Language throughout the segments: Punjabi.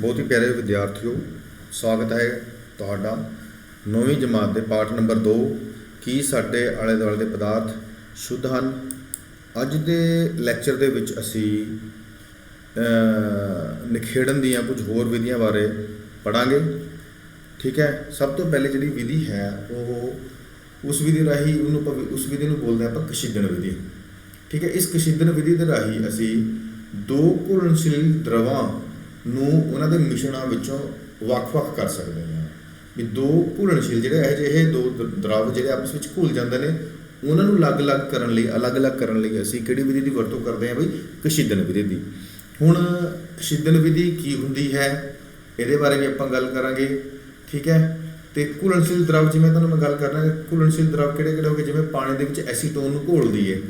बहुत ही प्यारे विद्यार्थियों, स्वागत है ਤੁਹਾਡਾ 9ਵੀਂ जमात के पाठ नंबर 2 की साडे आले दुआले के पदार्थ शुद्ध हैं। अज के लैक्चर के विच असी निखेड़न दियां कुछ होर विधियां बारे पढ़ांगे। ठीक है, सब तो पहले जी विधि है वो उस विधि राही उस विधि को बोलते हैं आप कशीदन विधि। ठीक है, इस कशीदन विधि के राही असी दो घुलनशील द्रवां ਨੂੰ ਉਹਨਾਂ ਦੇ ਮਿਸ਼ਰਣਾਂ ਵਿੱਚੋਂ ਵੱਖ-ਵੱਖ ਕਰ ਸਕਦੇ ਹਾਂ। ਵੀ ਦੋ ਘੁਲਣਸ਼ੀਲ ਜਿਹੜੇ ਇਹ ਦੋ ਦਰਵ ਜਿਹੜੇ ਆਪਸ ਵਿੱਚ ਘੁਲ ਜਾਂਦੇ ਨੇ ਉਹਨਾਂ ਨੂੰ ਅਲੱਗ-ਅਲੱਗ ਕਰਨ ਲਈ ਅਸੀਂ ਕਿਹੜੀ ਵਿਧੀ ਦੀ ਵਰਤੋਂ ਕਰਦੇ ਹਾਂ ਬਈ ਕਸ਼ੀਦਨ ਵਿਧੀ ਦੀ। ਹੁਣ ਕਸ਼ੀਦਨ ਵਿਧੀ ਕੀ ਹੁੰਦੀ ਹੈ ਇਹਦੇ ਬਾਰੇ ਵੀ ਆਪਾਂ ਗੱਲ ਕਰਾਂਗੇ। ਠੀਕ ਹੈ, ਤੇ ਘੁਲਣਸ਼ੀਲ ਦਰਵ ਜਿਵੇਂ ਤੁਹਾਨੂੰ ਮੈਂ ਗੱਲ ਕਰਨਾ ਘੁਲਣਸ਼ੀਲ ਦਰਵ ਕਿਹੜੇ ਹੋ ਗਏ, ਜਿਵੇਂ ਪਾਣੀ ਦੇ ਵਿੱਚ ਐਸੀਟੋਨ ਨੂੰ ਘੋਲ ਦਈਏ,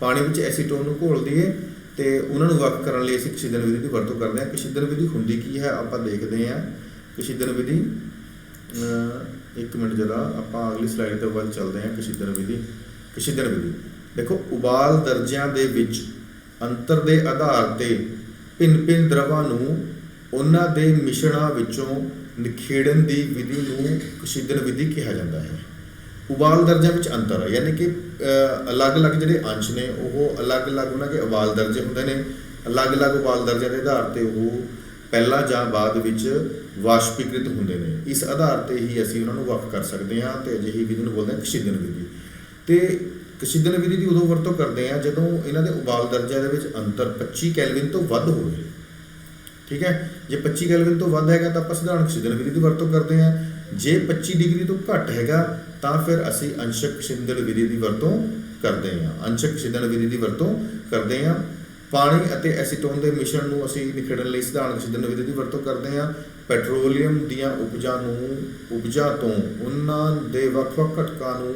ਪਾਣੀ ਵਿੱਚ ਐਸੀਟੋਨ ਨੂੰ ਘੋਲ ਦਈਏ ਤੇ ਉਹਨਾਂ ਨੂੰ ਵੱਖ ਕਰਨ ਲਈ ਅਸੀਂ ਕਸ਼ੀਦਨ ਵਿਧੀ ਦੀ ਵਰਤੋਂ ਕਰਦੇ ਹਾਂ। ਕਸ਼ੀਦਨ ਵਿਧੀ ਹੁੰਦੀ ਕੀ ਹੈ ਆਪਾਂ ਦੇਖਦੇ ਹਾਂ। ਕਸ਼ੀਦਨ ਵਿਧੀ ਇੱਕ ਮਿੰਟ ਜਰਾ ਆਪਾਂ ਅਗਲੀ ਸਲਾਈਡ ਦੇ ਵੱਲ ਚੱਲਦੇ ਹਾਂ। ਕਸ਼ੀਦਨ ਵਿਧੀ ਦੇਖੋ, ਉਬਾਲ ਦਰਜਿਆਂ ਦੇ ਵਿੱਚ ਅੰਤਰ ਦੇ ਆਧਾਰ ਤੇ ਭਿੰਨ ਦਰਵਾਂ ਨੂੰ ਉਹਨਾਂ ਦੇ ਮਿਸ਼ਰਣਾਂ ਵਿੱਚੋਂ ਨਿਖੇੜਨ ਦੀ ਵਿਧੀ ਨੂੰ ਕਸ਼ੀਦਨ ਵਿਧੀ ਕਿਹਾ ਜਾਂਦਾ ਹੈ। ਉਬਾਲ ਦਰਜਿਆਂ ਵਿੱਚ ਅੰਤਰ ਯਾਨੀ ਕਿ ਅਲੱਗ-ਅਲੱਗ ਜਿਹੜੇ ਅੰਸ਼ ਨੇ ਉਹ ਅਲੱਗ-ਅਲੱਗ ਉਹਨਾਂ ਦੇ ਉਬਾਲ ਦਰਜੇ ਹੁੰਦੇ ਨੇ। ਅਲੱਗ-ਅਲੱਗ ਉਬਾਲ ਦਰਜਿਆਂ ਦੇ ਆਧਾਰ 'ਤੇ ਉਹ ਪਹਿਲਾਂ ਜਾਂ ਬਾਅਦ ਵਿੱਚ ਵਾਸ਼ਪੀਕ੍ਰਿਤ ਹੁੰਦੇ ਨੇ। ਇਸ ਆਧਾਰ 'ਤੇ ਹੀ ਅਸੀਂ ਉਹਨਾਂ ਨੂੰ ਵੱਖ ਕਰ ਸਕਦੇ ਹਾਂ ਅਤੇ ਅਜਿਹੀ ਵਿਧੀ ਨੂੰ ਬੋਲਦੇ ਹਾਂ ਕਸ਼ੀਦਨ ਵਿਧੀ। ਅਤੇ ਕਸ਼ੀਦਨ ਵਿਧੀ ਦੀ ਉਦੋਂ ਵਰਤੋਂ ਕਰਦੇ ਹਾਂ ਜਦੋਂ ਇਹਨਾਂ ਦੇ ਉਬਾਲ ਦਰਜਿਆਂ ਦੇ ਵਿੱਚ ਅੰਤਰ 25 ਕੈਲਵਿਨ ਤੋਂ ਵੱਧ ਹੋਵੇ। ਠੀਕ ਹੈ, ਜੇ 25 ਕੈਲਵਿਨ ਤੋਂ ਵੱਧ ਹੈਗਾ ਤਾਂ ਆਪਾਂ ਸਧਾਰਨ ਕਸ਼ੀਦਨ ਵਿਧੀ ਦੀ ਵਰਤੋਂ ਕਰਦੇ ਹਾਂ। ਜੇ 25 ਡਿਗਰੀ ਤੋਂ ਘੱਟ ਹੈਗਾ ਤਾਂ ਫਿਰ ਅਸੀਂ ਅੰਸ਼ਕ ਕਸ਼ੀਦਨ ਵਿਧੀ ਦੀ ਵਰਤੋਂ ਕਰਦੇ ਹਾਂ। ਪਾਣੀ ਅਤੇ ਐਸੀਟੋਨ ਦੇ ਮਿਸ਼ਰਣ ਨੂੰ ਅਸੀਂ ਨਿਖੇੜਨ ਲਈ ਸਧਾਰਨ ਕਸ਼ੀਦਨ ਵਿਧੀ ਦੀ ਵਰਤੋਂ ਕਰਦੇ ਹਾਂ। ਪੈਟਰੋਲੀਅਮ ਦੀਆਂ ਉਪਜਾਂ ਤੋਂ ਉਹਨਾਂ ਦੇ ਵੱਖ-ਵੱਖ ਘਟਕਾਂ ਨੂੰ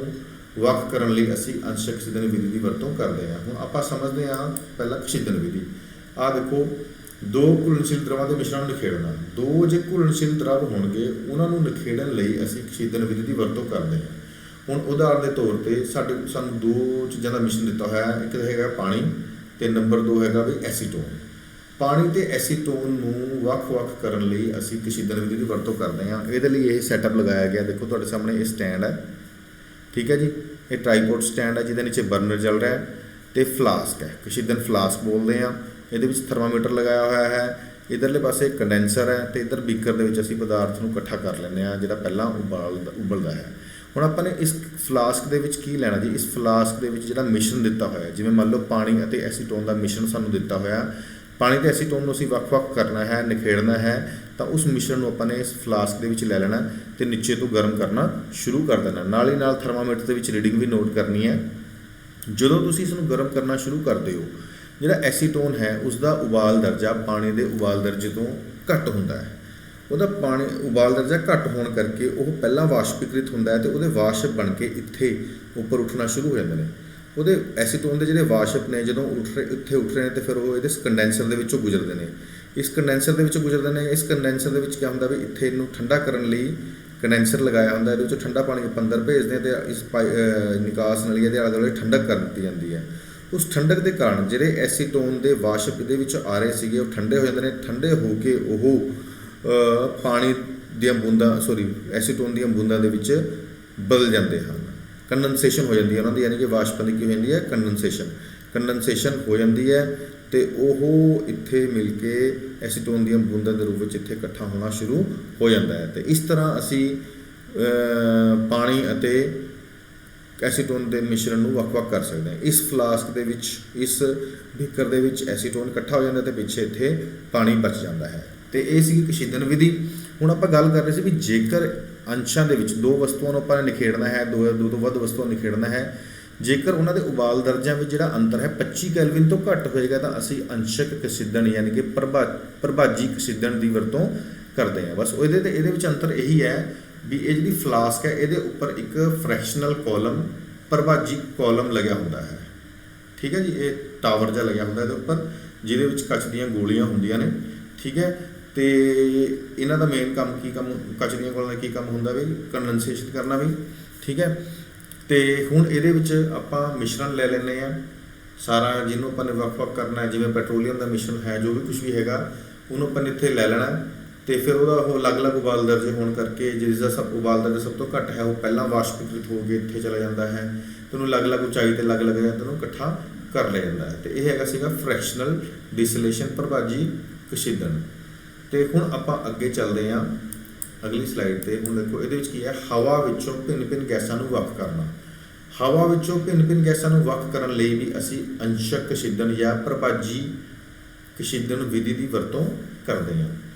ਵੱਖ ਕਰਨ ਲਈ ਅਸੀਂ ਅੰਸ਼ਕ ਕਸ਼ੀਦਨ ਵਿਧੀ ਦੀ ਵਰਤੋਂ ਕਰਦੇ ਹਾਂ। ਹੁਣ ਆਪਾਂ ਸਮਝਦੇ ਹਾਂ ਪਹਿਲਾਂ ਕਸ਼ੀਦਨ ਵਿਧੀ। ਆਹ ਦੇਖੋ, ਦੋ ਘੁਲਣਸ਼ੀਲ ਦਰਵਾਂ ਦੇ ਮਿਸ਼ਰਣ ਨੂੰ ਨਿਖੇੜਨਾ। ਦੋ ਜੇ ਘੁਲਣਸ਼ੀਲ ਦਰਵ ਹੋਣਗੇ ਉਹਨਾਂ ਨੂੰ ਨਿਖੇੜਨ ਲਈ ਅਸੀਂ ਕਸ਼ੀਦਨ ਵਿਧੀ ਦੀ ਵਰਤੋਂ ਕਰਦੇ ਹਾਂ। ਹੁਣ ਉਦਾਹਰਨ ਦੇ ਤੌਰ 'ਤੇ ਸਾਨੂੰ ਦੋ ਚੀਜ਼ਾਂ ਦਾ ਮਿਸ਼ਰਣ ਦਿੱਤਾ ਹੋਇਆ, ਇੱਕ ਹੈਗਾ ਪਾਣੀ ਅਤੇ ਨੰਬਰ 2 ਹੈਗਾ ਵੀ ਐਸੀਟੋਨ। ਪਾਣੀ ਅਤੇ ਐਸੀਟੋਨ ਨੂੰ ਵੱਖ-ਵੱਖ ਕਰਨ ਲਈ ਅਸੀਂ ਕਸ਼ੀਦਨ ਵਿਧੀ ਦੀ ਵਰਤੋਂ ਕਰਦੇ ਹਾਂ। ਇਹਦੇ ਲਈ ਇਹ ਸੈਟਅਪ ਲਗਾਇਆ ਗਿਆ। ਦੇਖੋ ਤੁਹਾਡੇ ਸਾਹਮਣੇ ਇਹ ਸਟੈਂਡ ਹੈ। ਠੀਕ ਹੈ ਜੀ, ਇਹ ਟਰਾਈਪੋਡ ਸਟੈਂਡ ਹੈ ਜਿਹਦੇ ਨੀਚੇ ਬਰਨਰ ਚੱਲ ਰਿਹਾ ਅਤੇ ਫਲਾਸਕ ਹੈ, ਕਸ਼ੀਦਨ ਫਲਾਸਕ ਬੋਲਦੇ ਹਾਂ। ਇਹਦੇ ਵਿੱਚ ਥਰਮਾਮੀਟਰ ਲਗਾਇਆ ਹੋਇਆ ਹੈ। ਇੱਧਰਲੇ ਪਾਸੇ ਕੰਡੈਂਸਰ ਹੈ ਅਤੇ ਇੱਧਰ ਬੀਕਰ ਦੇ ਵਿੱਚ ਅਸੀਂ ਪਦਾਰਥ ਨੂੰ ਇਕੱਠਾ ਕਰ ਲੈਂਦੇ ਹਾਂ ਜਿਹੜਾ ਪਹਿਲਾਂ ਉਬਲਦਾ ਹੈ। ਹੁਣ ਆਪਾਂ ਨੇ ਇਸ ਫਲਾਸਕ ਦੇ ਵਿੱਚ ਕੀ ਲੈਣਾ ਜੀ, ਇਸ ਫਲਾਸਕ ਦੇ ਵਿੱਚ ਜਿਹੜਾ ਮਿਸ਼ਰਣ ਦਿੱਤਾ ਹੋਇਆ, ਜਿਵੇਂ ਮੰਨ ਲਓ ਪਾਣੀ ਅਤੇ ਐਸੀਟੋਨ ਦਾ ਮਿਸ਼ਰਣ ਸਾਨੂੰ ਦਿੱਤਾ ਹੋਇਆ। ਪਾਣੀ ਅਤੇ ਐਸੀਟੋਨ ਨੂੰ ਅਸੀਂ ਵੱਖ-ਵੱਖ ਕਰਨਾ ਹੈ, ਨਿਖੇੜਨਾ ਹੈ, ਤਾਂ ਉਸ ਮਿਸ਼ਰਣ ਨੂੰ ਆਪਾਂ ਨੇ ਇਸ ਫਲਾਸਕ ਦੇ ਵਿੱਚ ਲੈ ਲੈਣਾ ਅਤੇ ਨੀਚੇ ਤੋਂ ਗਰਮ ਕਰਨਾ ਸ਼ੁਰੂ ਕਰ ਦੇਣਾ। ਨਾਲ ਹੀ ਨਾਲ ਥਰਮਾਮੀਟਰ ਦੇ ਵਿੱਚ ਰੀਡਿੰਗ ਵੀ ਨੋਟ ਕਰਨੀ ਹੈ। ਜਦੋਂ ਤੁਸੀਂ ਇਸ ਨੂੰ ਗਰਮ ਕਰਨਾ ਸ਼ੁਰੂ ਕਰਦੇ ਹੋ, ਜਿਹੜਾ ਐਸੀਟੋਨ ਹੈ ਉਸਦਾ ਉਬਾਲ ਦਰਜਾ ਪਾਣੀ ਦੇ ਉਬਾਲ ਦਰਜੇ ਤੋਂ ਘੱਟ ਹੁੰਦਾ ਹੈ। ਉਹਦਾ ਪਾਣੀ ਉਬਾਲ ਦਰਜਾ ਘੱਟ ਹੋਣ ਕਰਕੇ ਉਹ ਪਹਿਲਾਂ ਵਾਸ਼ਪੀਕ੍ਰਿਤ ਹੁੰਦਾ ਹੈ ਅਤੇ ਉਹਦੇ ਵਾਸ਼ਪ ਬਣ ਕੇ ਇੱਥੇ ਉੱਪਰ ਉੱਠਣਾ ਸ਼ੁਰੂ ਹੋ ਜਾਂਦੇ ਨੇ। ਉਹਦੇ ਐਸੀਟੋਨ ਦੇ ਜਿਹੜੇ ਵਾਸ਼ਪ ਨੇ ਜਦੋਂ ਇੱਥੇ ਉੱਠ ਰਹੇ ਨੇ ਅਤੇ ਫਿਰ ਉਹ ਇਹਦੇ ਕੰਡੈਂਸਰ ਦੇ ਵਿੱਚੋਂ ਗੁਜ਼ਰਦੇ ਨੇ। ਇਸ ਕੰਡੈਂਸਰ ਦੇ ਵਿੱਚੋਂ ਦੇ ਵਿੱਚ ਕਿਆ ਹੁੰਦਾ ਵੀ ਇੱਥੇ ਇਹਨੂੰ ਠੰਡਾ ਕਰਨ ਲਈ ਕੰਡੈਂਸਰ ਲਗਾਇਆ ਹੁੰਦਾ। ਇਹਦੇ ਵਿੱਚੋਂ ਠੰਡਾ ਪਾਣੀ ਆਪਾਂ ਅੰਦਰ ਭੇਜਦੇ ਹਾਂ ਅਤੇ ਇਸ ਨਿਕਾਸ ਨਲੀ ਦੇ ਆਲੇ ਦੁਆਲੇ ਠੰਡਕ ਕਰ ਦਿੱਤੀ ਜਾਂਦੀ ਹੈ। ਉਸ ਠੰਡਕ ਦੇ ਕਾਰਨ ਜਿਹੜੇ ਐਸੀਟੋਨ ਦੇ ਵਾਸ਼ਪ ਇਹਦੇ ਵਿੱਚ ਆ ਰਹੇ ਸੀਗੇ ਉਹ ਠੰਡੇ ਹੋ ਜਾਂਦੇ ਨੇ। ਠੰਡੇ ਹੋ ਕੇ ਉਹ ਪਾਣੀ ਦੀਆਂ ਐਸੀਟੋਨ ਦੀਆਂ ਬੂੰਦਾਂ ਦੇ ਵਿੱਚ ਬਦਲ ਜਾਂਦੇ ਹਨ। ਕੰਡੈਂਸੇਸ਼ਨ ਹੋ ਜਾਂਦੀ ਹੈ ਉਹਨਾਂ ਦੀ, ਯਾਨੀ ਕਿ ਵਾਸ਼ਪਾਂ ਦੀ ਕੀ ਹੋ ਜਾਂਦੀ ਹੈ, ਕੰਡੈਂਸੇਸ਼ਨ ਹੋ ਜਾਂਦੀ ਹੈ ਅਤੇ ਉਹ ਇੱਥੇ ਮਿਲ ਕੇ ਐਸੀਟੋਨ ਦੀਆਂ ਬੂੰਦਾਂ ਦੇ ਰੂਪ ਵਿੱਚ ਇੱਥੇ ਇਕੱਠਾ ਹੋਣਾ ਸ਼ੁਰੂ ਹੋ ਜਾਂਦਾ ਹੈ। ਅਤੇ ਇਸ ਤਰ੍ਹਾਂ ਅਸੀਂ ਪਾਣੀ ਅਤੇ ਐਸੀਟੋਨ ਦੇ ਮਿਸ਼ਰਣ ਨੂੰ ਵੱਖ-ਵੱਖ ਕਰ ਸਕਦੇ ਹਾਂ। ਇਸ ਫਲਾਸਕ ਦੇ ਵਿੱਚ, ਇਸ ਬੀਕਰ ਦੇ ਵਿੱਚ ਐਸੀਟੋਨ ਇਕੱਠਾ ਹੋ ਜਾਂਦਾ ਅਤੇ ਪਿੱਛੇ ਇੱਥੇ ਪਾਣੀ ਬਚ ਜਾਂਦਾ ਹੈ। ਅਤੇ ਇਹ ਸੀ ਕਸ਼ੀਦਨ ਵਿਧੀ। ਹੁਣ ਆਪਾਂ ਗੱਲ ਕਰ ਰਹੇ ਸੀ ਵੀ ਜੇਕਰ ਅੰਸ਼ਾਂ ਦੇ ਵਿੱਚ ਦੋ ਵਸਤੂਆਂ ਨੂੰ ਆਪਾਂ ਨੇ ਨਿਖੇੜਨਾ ਹੈ, ਦੋ ਤੋਂ ਵੱਧ ਵਸਤੂਆਂ ਨੂੰ ਨਿਖੇੜਨਾ ਹੈ, ਜੇਕਰ ਉਹਨਾਂ ਦੇ ਉਬਾਲ ਦਰਜਿਆਂ ਵਿੱਚ ਜਿਹੜਾ ਅੰਤਰ ਹੈ 25 ਕੈਲਵਿਨ ਤੋਂ ਘੱਟ ਹੋਏਗਾ ਤਾਂ ਅਸੀਂ ਅੰਸ਼ਕ ਕਸ਼ੀਦਨ ਯਾਨੀ ਕਿ ਪ੍ਰਭਾਜੀ ਕਸ਼ੀਦਨ ਦੀ ਵਰਤੋਂ ਕਰਦੇ ਹਾਂ। ਬਸ ਇਹਦੇ ਵਿੱਚ ਅੰਤਰ ਇਹੀ ਹੈ ਵੀ ਇਹ ਜਿਹੜੀ ਫਲਾਸਕ ਹੈ ਇਹਦੇ ਉੱਪਰ ਇੱਕ ਫ੍ਰੈਕਸ਼ਨਲ ਕਾਲਮ ਪ੍ਰਭਾਜੀ ਕਾਲਮ ਲੱਗਿਆ ਹੁੰਦਾ ਹੈ। ਠੀਕ ਹੈ ਜੀ, ਇਹ ਟਾਵਰ ਜਿਹਾ ਲੱਗਿਆ ਹੁੰਦਾ ਇਹਦੇ ਉੱਪਰ ਜਿਹਦੇ ਵਿੱਚ ਕੱਚ ਦੀਆਂ ਗੋਲੀਆਂ ਹੁੰਦੀਆਂ ਨੇ। ਠੀਕ ਹੈ, ਅਤੇ ਇਹਨਾਂ ਦਾ ਮੇਨ ਕੱਚ ਦੀਆਂ ਗੋਲੀਆਂ ਦਾ ਕੀ ਕੰਮ ਹੁੰਦਾ ਵੀ ਕੰਡੈਂਸੇਸ਼ਨ ਕਰਨਾ ਵੀ। ਠੀਕ ਹੈ, ਅਤੇ ਹੁਣ ਇਹਦੇ ਵਿੱਚ ਆਪਾਂ ਮਿਸ਼ਰਣ ਲੈ ਲੈਂਦੇ ਹਾਂ ਸਾਰਾ, ਜਿਹਨੂੰ ਆਪਾਂ ਨੇ ਵੱਖ-ਵੱਖ ਕਰਨਾ ਹੈ। ਜਿਵੇਂ ਪੈਟਰੋਲੀਅਮ ਦਾ ਮਿਸ਼ਰਣ ਹੈ, ਜੋ ਵੀ ਕੁਛ ਵੀ ਹੈਗਾ ਉਹਨੂੰ ਆਪਾਂ ਨੇ ਇੱਥੇ ਲੈ ਲੈਣਾ ਤੇ ਫਿਰ ਉਹਦਾ ਉਹ ਅਲੱਗ-ਅਲੱਗ ਉਬਾਲ ਦਰਜੇ ਹੋਣ ਕਰਕੇ ਜਿਸ ਦਾ ਸਭ ਉਬਾਲ ਦਰਜਾ ਸਭ ਤੋਂ ਘੱਟ ਹੈ ਉਹ ਪਹਿਲਾਂ ਵਾਸ਼ਪੀਕ੍ਰਿਤ ਹੋ ਕੇ ਇੱਥੇ ਚਲਾ ਜਾਂਦਾ ਹੈ ਤੇ ਉਹਨੂੰ ਅਲੱਗ-ਅਲੱਗ ਉਚਾਈ ਤੇ ਅਲੱਗ-ਅਲੱਗ ਜਗ੍ਹਾ ਨੂੰ ਇਕੱਠਾ ਕਰ ਲਿਆ ਜਾਂਦਾ ਹੈ। ਤੇ ਇਹ ਹੈਗਾ ਸੀਗਾ ਫ੍ਰੈਕਸ਼ਨਲ ਡਿਸਟਿਲੇਸ਼ਨ ਪ੍ਰਭਾਜੀ ਕਸ਼ੀਦਨ। ਤੇ ਹੁਣ ਆਪਾਂ ਅੱਗੇ ਚੱਲਦੇ ਹਾਂ ਅਗਲੀ ਸਲਾਈਡ ਤੇ। ਹੁਣ ਦੇਖੋ ਇਹਦੇ ਵਿੱਚ ਕੀ ਹੈ, ਹਵਾ ਵਿੱਚੋਂ ਭਿੰਨ-ਭਿੰਨ ਗੈਸਾਂ ਨੂੰ ਵੱਖ ਕਰਨਾ। ਹਵਾ ਵਿੱਚੋਂ ਭਿੰਨ-ਭਿੰਨ ਗੈਸਾਂ ਨੂੰ ਵੱਖ ਕਰਨ ਲਈ ਵੀ ਅਸੀਂ ਅੰਸ਼ਕ ਕਸ਼ੀਦਨ ਜਾਂ ਪ੍ਰਭਾਜੀ ਕਸ਼ੀਦਨ ਵਿਧੀ ਦੀ ਵਰਤੋਂ ਕਰਦੇ ਹਾਂ।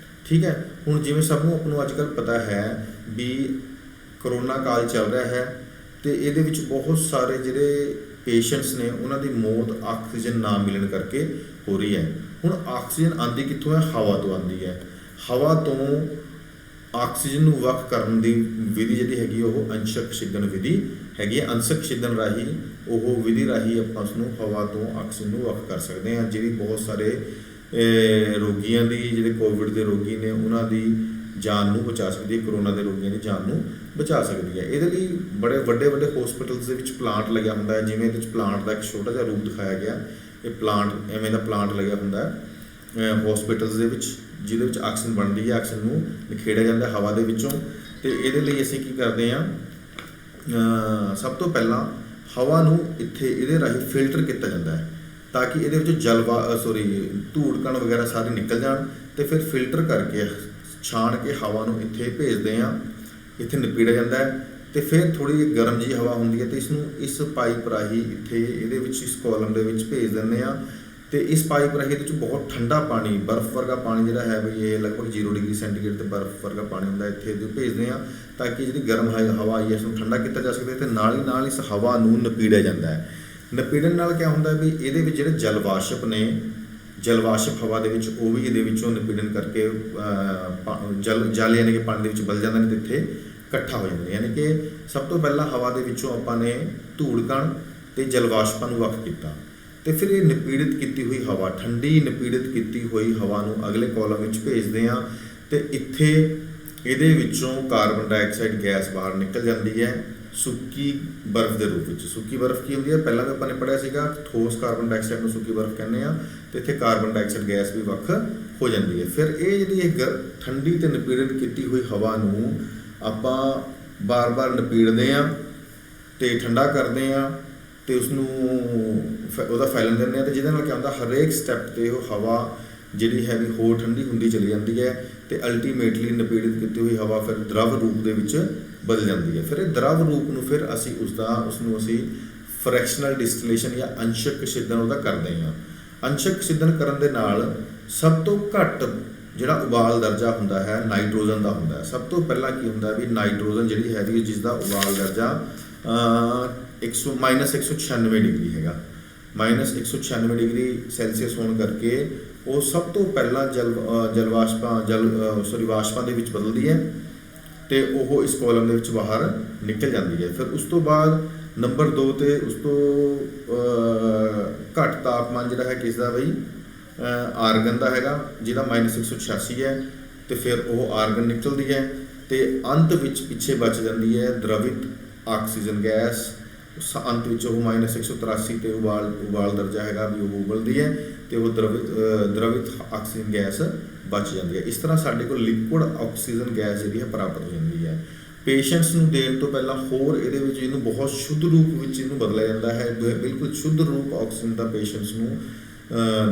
ਠੀਕ ਹੈ, ਹੁਣ ਜਿਵੇਂ ਸਭ ਨੂੰ ਆਪਾਂ ਨੂੰ ਅੱਜ ਕੱਲ੍ਹ ਪਤਾ ਹੈ ਵੀ ਕਰੋਨਾ ਕਾਲ ਚੱਲ ਰਿਹਾ ਹੈ ਤੇ ਇਹਦੇ ਵਿੱਚ ਬਹੁਤ ਸਾਰੇ ਜਿਹੜੇ ਪੇਸ਼ੈਂਟਸ ਨੇ ਉਹਨਾਂ ਦੀ ਮੌਤ ਆਕਸੀਜਨ ਨਾ ਮਿਲਣ ਕਰਕੇ ਹੋ ਰਹੀ ਹੈ। ਹੁਣ ਆਕਸੀਜਨ ਆਉਂਦੀ ਕਿੱਥੋਂ ਹੈ? ਹਵਾ ਤੋਂ ਆਉਂਦੀ ਹੈ। ਹਵਾ ਤੋਂ ਆਕਸੀਜਨ ਨੂੰ ਵੱਖ ਕਰਨ ਦੀ ਵਿਧੀ ਜਿਹੜੀ ਹੈਗੀ ਉਹ ਅੰਸ਼ਕ ਕਸ਼ੀਦਨ ਵਿਧੀ ਹੈਗੀ ਹੈ। ਅੰਸ਼ਕ ਕਸ਼ੀਦਨ ਰਾਹੀਂ ਉਹ ਵਿਧੀ ਰਾਹੀਂ ਆਪਾਂ ਉਸਨੂੰ ਹਵਾ ਤੋਂ ਆਕਸੀਜਨ ਨੂੰ ਵੱਖ ਕਰ ਸਕਦੇ ਹਾਂ, ਜਿਹੜੀ ਬਹੁਤ ਸਾਰੇ ਰੋਗੀਆਂ ਦੀ, ਜਿਹੜੇ ਕੋਵਿਡ ਦੇ ਰੋਗੀ ਨੇ ਉਹਨਾਂ ਦੀ ਜਾਨ ਨੂੰ ਬਚਾ ਸਕਦੀ ਹੈ, ਕਰੋਨਾ ਦੇ ਰੋਗੀਆਂ ਦੀ ਜਾਨ ਨੂੰ ਬਚਾ ਸਕਦੀ ਹੈ। ਇਹਦੇ ਲਈ ਬੜੇ ਵੱਡੇ ਹਸਪੀਟਲਸ ਦੇ ਵਿੱਚ ਪਲਾਂਟ ਲੱਗਿਆ ਹੁੰਦਾ ਹੈ। ਜਿਵੇਂ ਇਹਦੇ ਵਿੱਚ ਪਲਾਂਟ ਦਾ ਇੱਕ ਛੋਟਾ ਜਿਹਾ ਰੂਪ ਦਿਖਾਇਆ ਗਿਆ। ਇਹ ਪਲਾਂਟ ਐਵੇਂ ਦਾ ਪਲਾਂਟ ਲੱਗਿਆ ਹੁੰਦਾ ਹੈ ਹਸਪੀਟਲਸ ਦੇ ਵਿੱਚ, ਜਿਹਦੇ ਵਿੱਚ ਆਕਸੀਜਨ ਬਣਦੀ ਹੈ, ਆਕਸੀਜਨ ਨੂੰ ਨਿਖੇੜਿਆ ਜਾਂਦਾ ਹਵਾ ਦੇ ਵਿੱਚੋਂ। ਤੇ ਇਹਦੇ ਲਈ ਅਸੀਂ ਕੀ ਕਰਦੇ ਹਾਂ, ਸਭ ਤੋਂ ਪਹਿਲਾਂ ਹਵਾ ਨੂੰ ਇੱਥੇ ਇਹਦੇ ਰਾਹੀਂ ਫਿਲਟਰ ਕੀਤਾ ਜਾਂਦਾ ਹੈ ਤਾਂ ਕਿ ਇਹਦੇ ਵਿੱਚ ਧੂੜ ਕਣ ਵਗੈਰਾ ਸਾਰੇ ਨਿਕਲ ਜਾਣ ਤੇ ਫਿਰ ਫਿਲਟਰ ਕਰਕੇ ਛਾਣ ਕੇ ਹਵਾ ਨੂੰ ਇੱਥੇ ਭੇਜਦੇ ਹਾਂ। ਇੱਥੇ ਨਿਪੀੜਿਆ ਜਾਂਦਾ ਹੈ ਤੇ ਫਿਰ ਥੋੜ੍ਹੀ ਗਰਮ ਜਿਹੀ ਹਵਾ ਹੁੰਦੀ ਹੈ ਤੇ ਇਸ ਨੂੰ ਇਸ ਪਾਈਪ ਰਾਹੀਂ ਇੱਥੇ ਇਹਦੇ ਵਿੱਚ ਇਸ ਕਾਲਮ ਦੇ ਵਿੱਚ ਭੇਜ ਦਿੰਦੇ ਹਾਂ। ਤੇ ਇਸ ਪਾਈਪ ਰਾਹੀਂ ਇਹਦੇ ਵਿੱਚ ਬਹੁਤ ਠੰਡਾ ਪਾਣੀ, ਬਰਫ਼ ਵਰਗਾ ਪਾਣੀ ਜਿਹੜਾ ਹੈ ਵੀ ਇਹ ਲਗਭਗ 0 ਡਿਗਰੀ ਸੈਂਟੀਗ੍ਰੇਡ ਤੇ ਬਰਫ਼ ਵਰਗਾ ਪਾਣੀ ਹੁੰਦਾ, ਇੱਥੇ ਇਹਦੇ ਭੇਜਦੇ ਹਾਂ ਤਾਂ ਕਿ ਜਿਹੜੀ ਗਰਮ ਹਵਾ ਆਈ ਹੈ ਇਸ ਨੂੰ ਠੰਡਾ ਕੀਤਾ ਜਾ ਸਕੇ। ਤੇ ਨਾਲ ਹੀ ਨਾਲ ਇਸ ਹਵਾ ਨੂੰ ਨਿਪੀੜਿਆ ਜਾਂਦਾ ਹੈ। ਨਿਪੀੜਨ ਨਾਲ ਕਿਆ ਹੁੰਦਾ ਵੀ ਇਹਦੇ ਵਿੱਚ ਜਿਹੜੇ ਜਲ ਵਾਸ਼ਪ ਹਵਾ ਦੇ ਵਿੱਚ ਉਹ ਵੀ ਇਹਦੇ ਵਿੱਚੋਂ ਨਿਪੀੜਨ ਕਰਕੇ ਜਲ ਯਾਨੀ ਕਿ ਪਾਣੀ ਦੇ ਵਿੱਚ ਬਲ ਜਾਂਦੇ ਨੇ ਤੇ ਇੱਥੇ ਇਕੱਠਾ ਹੋ ਜਾਂਦਾ। ਯਾਨੀ ਕਿ ਸਭ ਤੋਂ ਪਹਿਲਾਂ ਹਵਾ ਦੇ ਵਿੱਚੋਂ ਆਪਾਂ ਨੇ ਧੂੜ ਕਣ ਤੇ ਜਲ ਵਾਸ਼ਪਾਂ ਨੂੰ ਵੱਖ ਕੀਤਾ ਤੇ ਫਿਰ ਇਹ ਨਿਪੀੜਿਤ ਕੀਤੀ ਹੋਈ ਹਵਾ, ਠੰਡੀ ਨਿਪੀੜਿਤ ਕੀਤੀ ਹੋਈ ਹਵਾ ਨੂੰ ਅਗਲੇ ਕਾਲਮ ਵਿੱਚ ਭੇਜਦੇ ਹਾਂ ਤੇ ਇੱਥੇ ਇਹਦੇ ਵਿੱਚੋਂ ਕਾਰਬਨ ਡਾਈਆਕਸਾਈਡ ਗੈਸ ਬਾਹਰ ਨਿਕਲ ਜਾਂਦੀ ਹੈ ਸੁੱਕੀ ਬਰਫ਼ ਦੇ ਰੂਪ ਵਿੱਚ। ਸੁੱਕੀ ਬਰਫ਼ ਕੀ ਹੁੰਦੀ ਹੈ? ਪਹਿਲਾਂ ਵੀ ਆਪਾਂ ਨੇ ਪੜ੍ਹਿਆ ਸੀਗਾ, ਠੋਸ ਕਾਰਬਨ ਡਾਈਆਕਸਾਈਡ ਨੂੰ ਸੁੱਕੀ ਬਰਫ਼ ਕਹਿੰਦੇ ਆ ਤੇ ਇੱਥੇ ਕਾਰਬਨ ਡਾਈਆਕਸਾਈਡ ਗੈਸ ਵੀ ਵੱਖ ਹੋ ਜਾਂਦੀ ਹੈ। ਫਿਰ ਇਹ ਜਿਹੜੀ ਠੰਡੀ ਤੇ ਨਿਪੀੜਿਤ ਕੀਤੀ ਹੋਈ ਹਵਾ ਨੂੰ ਆਪਾਂ ਬਾਰ-ਬਾਰ ਨਿਪੀੜਦੇ ਹਾਂ ਤੇ ਠੰਡਾ ਕਰਦੇ ਹਾਂ ਤੇ ਉਸਨੂੰ ਉਹਦਾ ਫੈਲਣ ਦਿੰਦੇ ਹਾਂ ਤੇ ਜਿਹਦੇ ਨਾਲ ਕੀ ਹੁੰਦਾ, ਹਰੇਕ ਸਟੈਪ ਤੇ ਉਹ ਹਵਾ ਜਿਹੜੀ ਹੈ ਵੀ ਹੋਰ ਠੰਡੀ ਹੁੰਦੀ ਚਲੀ ਜਾਂਦੀ ਹੈ ਤੇ ਅਲਟੀਮੇਟਲੀ ਨਿਪੀੜਿਤ ਕੀਤੀ ਹੋਈ ਹਵਾ ਫਿਰ ਦਰਵ ਰੂਪ ਦੇ ਵਿੱਚ ਬਦਲ ਜਾਂਦੀ ਹੈ। ਫਿਰ ਇਹ ਦਰਵ ਰੂਪ ਨੂੰ ਫਿਰ ਅਸੀਂ ਉਸਨੂੰ ਅਸੀਂ ਫ੍ਰੈਕਸ਼ਨਲ ਡਿਸਟਿਲੇਸ਼ਨ ਜਾਂ ਅੰਸ਼ਕ ਕਸ਼ੀਦਨ ਉਹਦਾ ਕਰਦੇ ਹਾਂ। ਅੰਸ਼ਕ ਕਸ਼ੀਦਨ ਕਰਨ ਦੇ ਨਾਲ ਸਭ ਤੋਂ ਘੱਟ ਜਿਹੜਾ ਉਬਾਲ ਦਰਜਾ ਹੁੰਦਾ ਹੈ ਨਾਈਟ੍ਰੋਜਨ ਦਾ ਹੁੰਦਾ ਹੈ। ਸਭ ਤੋਂ ਪਹਿਲਾਂ ਕੀ ਹੁੰਦਾ ਵੀ ਨਾਈਟ੍ਰੋਜਨ ਜਿਹੜੀ ਹੈਗੀ ਜਿਸ ਦਾ ਉਬਾਲ ਦਰਜਾ -196 ਡਿਗਰੀ ਹੈਗਾ, -196 ਡਿਗਰੀ ਸੈਲਸੀਅਸ ਹੋਣ ਕਰਕੇ ਉਹ ਸਭ ਤੋਂ ਪਹਿਲਾਂ ਵਾਸ਼ਪਾਂ ਦੇ ਵਿੱਚ ਬਦਲਦੀ ਹੈ ਤੇ ਉਹ ਇਸ ਕਾਲਮ ਦੇ ਵਿੱਚ ਬਾਹਰ ਨਿਕਲ ਜਾਂਦੀ ਹੈ। ਫਿਰ ਉਸ ਤੋਂ ਬਾਅਦ ਨੰਬਰ 2 ਤੇ ਉਸ ਤੋਂ ਘੱਟ ਤਾਪਮਾਨ ਜਿਹੜਾ ਹੈ ਕਿਸ ਦਾ ਬਈ ਆਰਗਨ ਦਾ ਹੈਗਾ, ਜਿਹਦਾ -186 ਹੈ ਤੇ ਫਿਰ ਉਹ ਆਰਗਨ ਨਿਕਲਦੀ ਹੈ ਤੇ ਅੰਤ ਵਿੱਚ ਪਿੱਛੇ ਬਚ ਜਾਂਦੀ ਹੈ ਦਰਵਿਤ ਆਕਸੀਜਨ ਗੈਸ। ਅੰਤ ਵਿੱਚ ਉਹ -183 ਤੇ ਉਬਾਲ ਦਰਜਾ ਹੈਗਾ ਵੀ ਉਹ ਉਬਲਦੀ ਹੈ ਤੇ ਉਹ ਦਰਵਿਤ ਆਕਸੀਜਨ ਗੈਸ ਬਚ ਜਾਂਦੀ ਹੈ। ਇਸ ਤਰ੍ਹਾਂ ਸਾਡੇ ਕੋਲ ਲਿਕੁਇਡ ਆਕਸੀਜਨ ਗੈਸ ਜਿਹੜੀ ਹੈ ਪ੍ਰਾਪਤ ਹੋ ਜਾਂਦੀ ਹੈ। ਪੇਸ਼ੈਂਟਸ ਨੂੰ ਦੇਣ ਤੋਂ ਪਹਿਲਾਂ ਹੋਰ ਇਹਦੇ ਵਿੱਚ ਇਹਨੂੰ ਬਹੁਤ ਸ਼ੁੱਧ ਰੂਪ ਵਿੱਚ ਇਹਨੂੰ ਬਦਲਿਆ ਜਾਂਦਾ ਹੈ, ਬਿਲਕੁਲ ਸ਼ੁੱਧ ਰੂਪ ਆਕਸੀਜਨ ਦਾ ਪੇਸ਼ੈਂਟਸ ਨੂੰ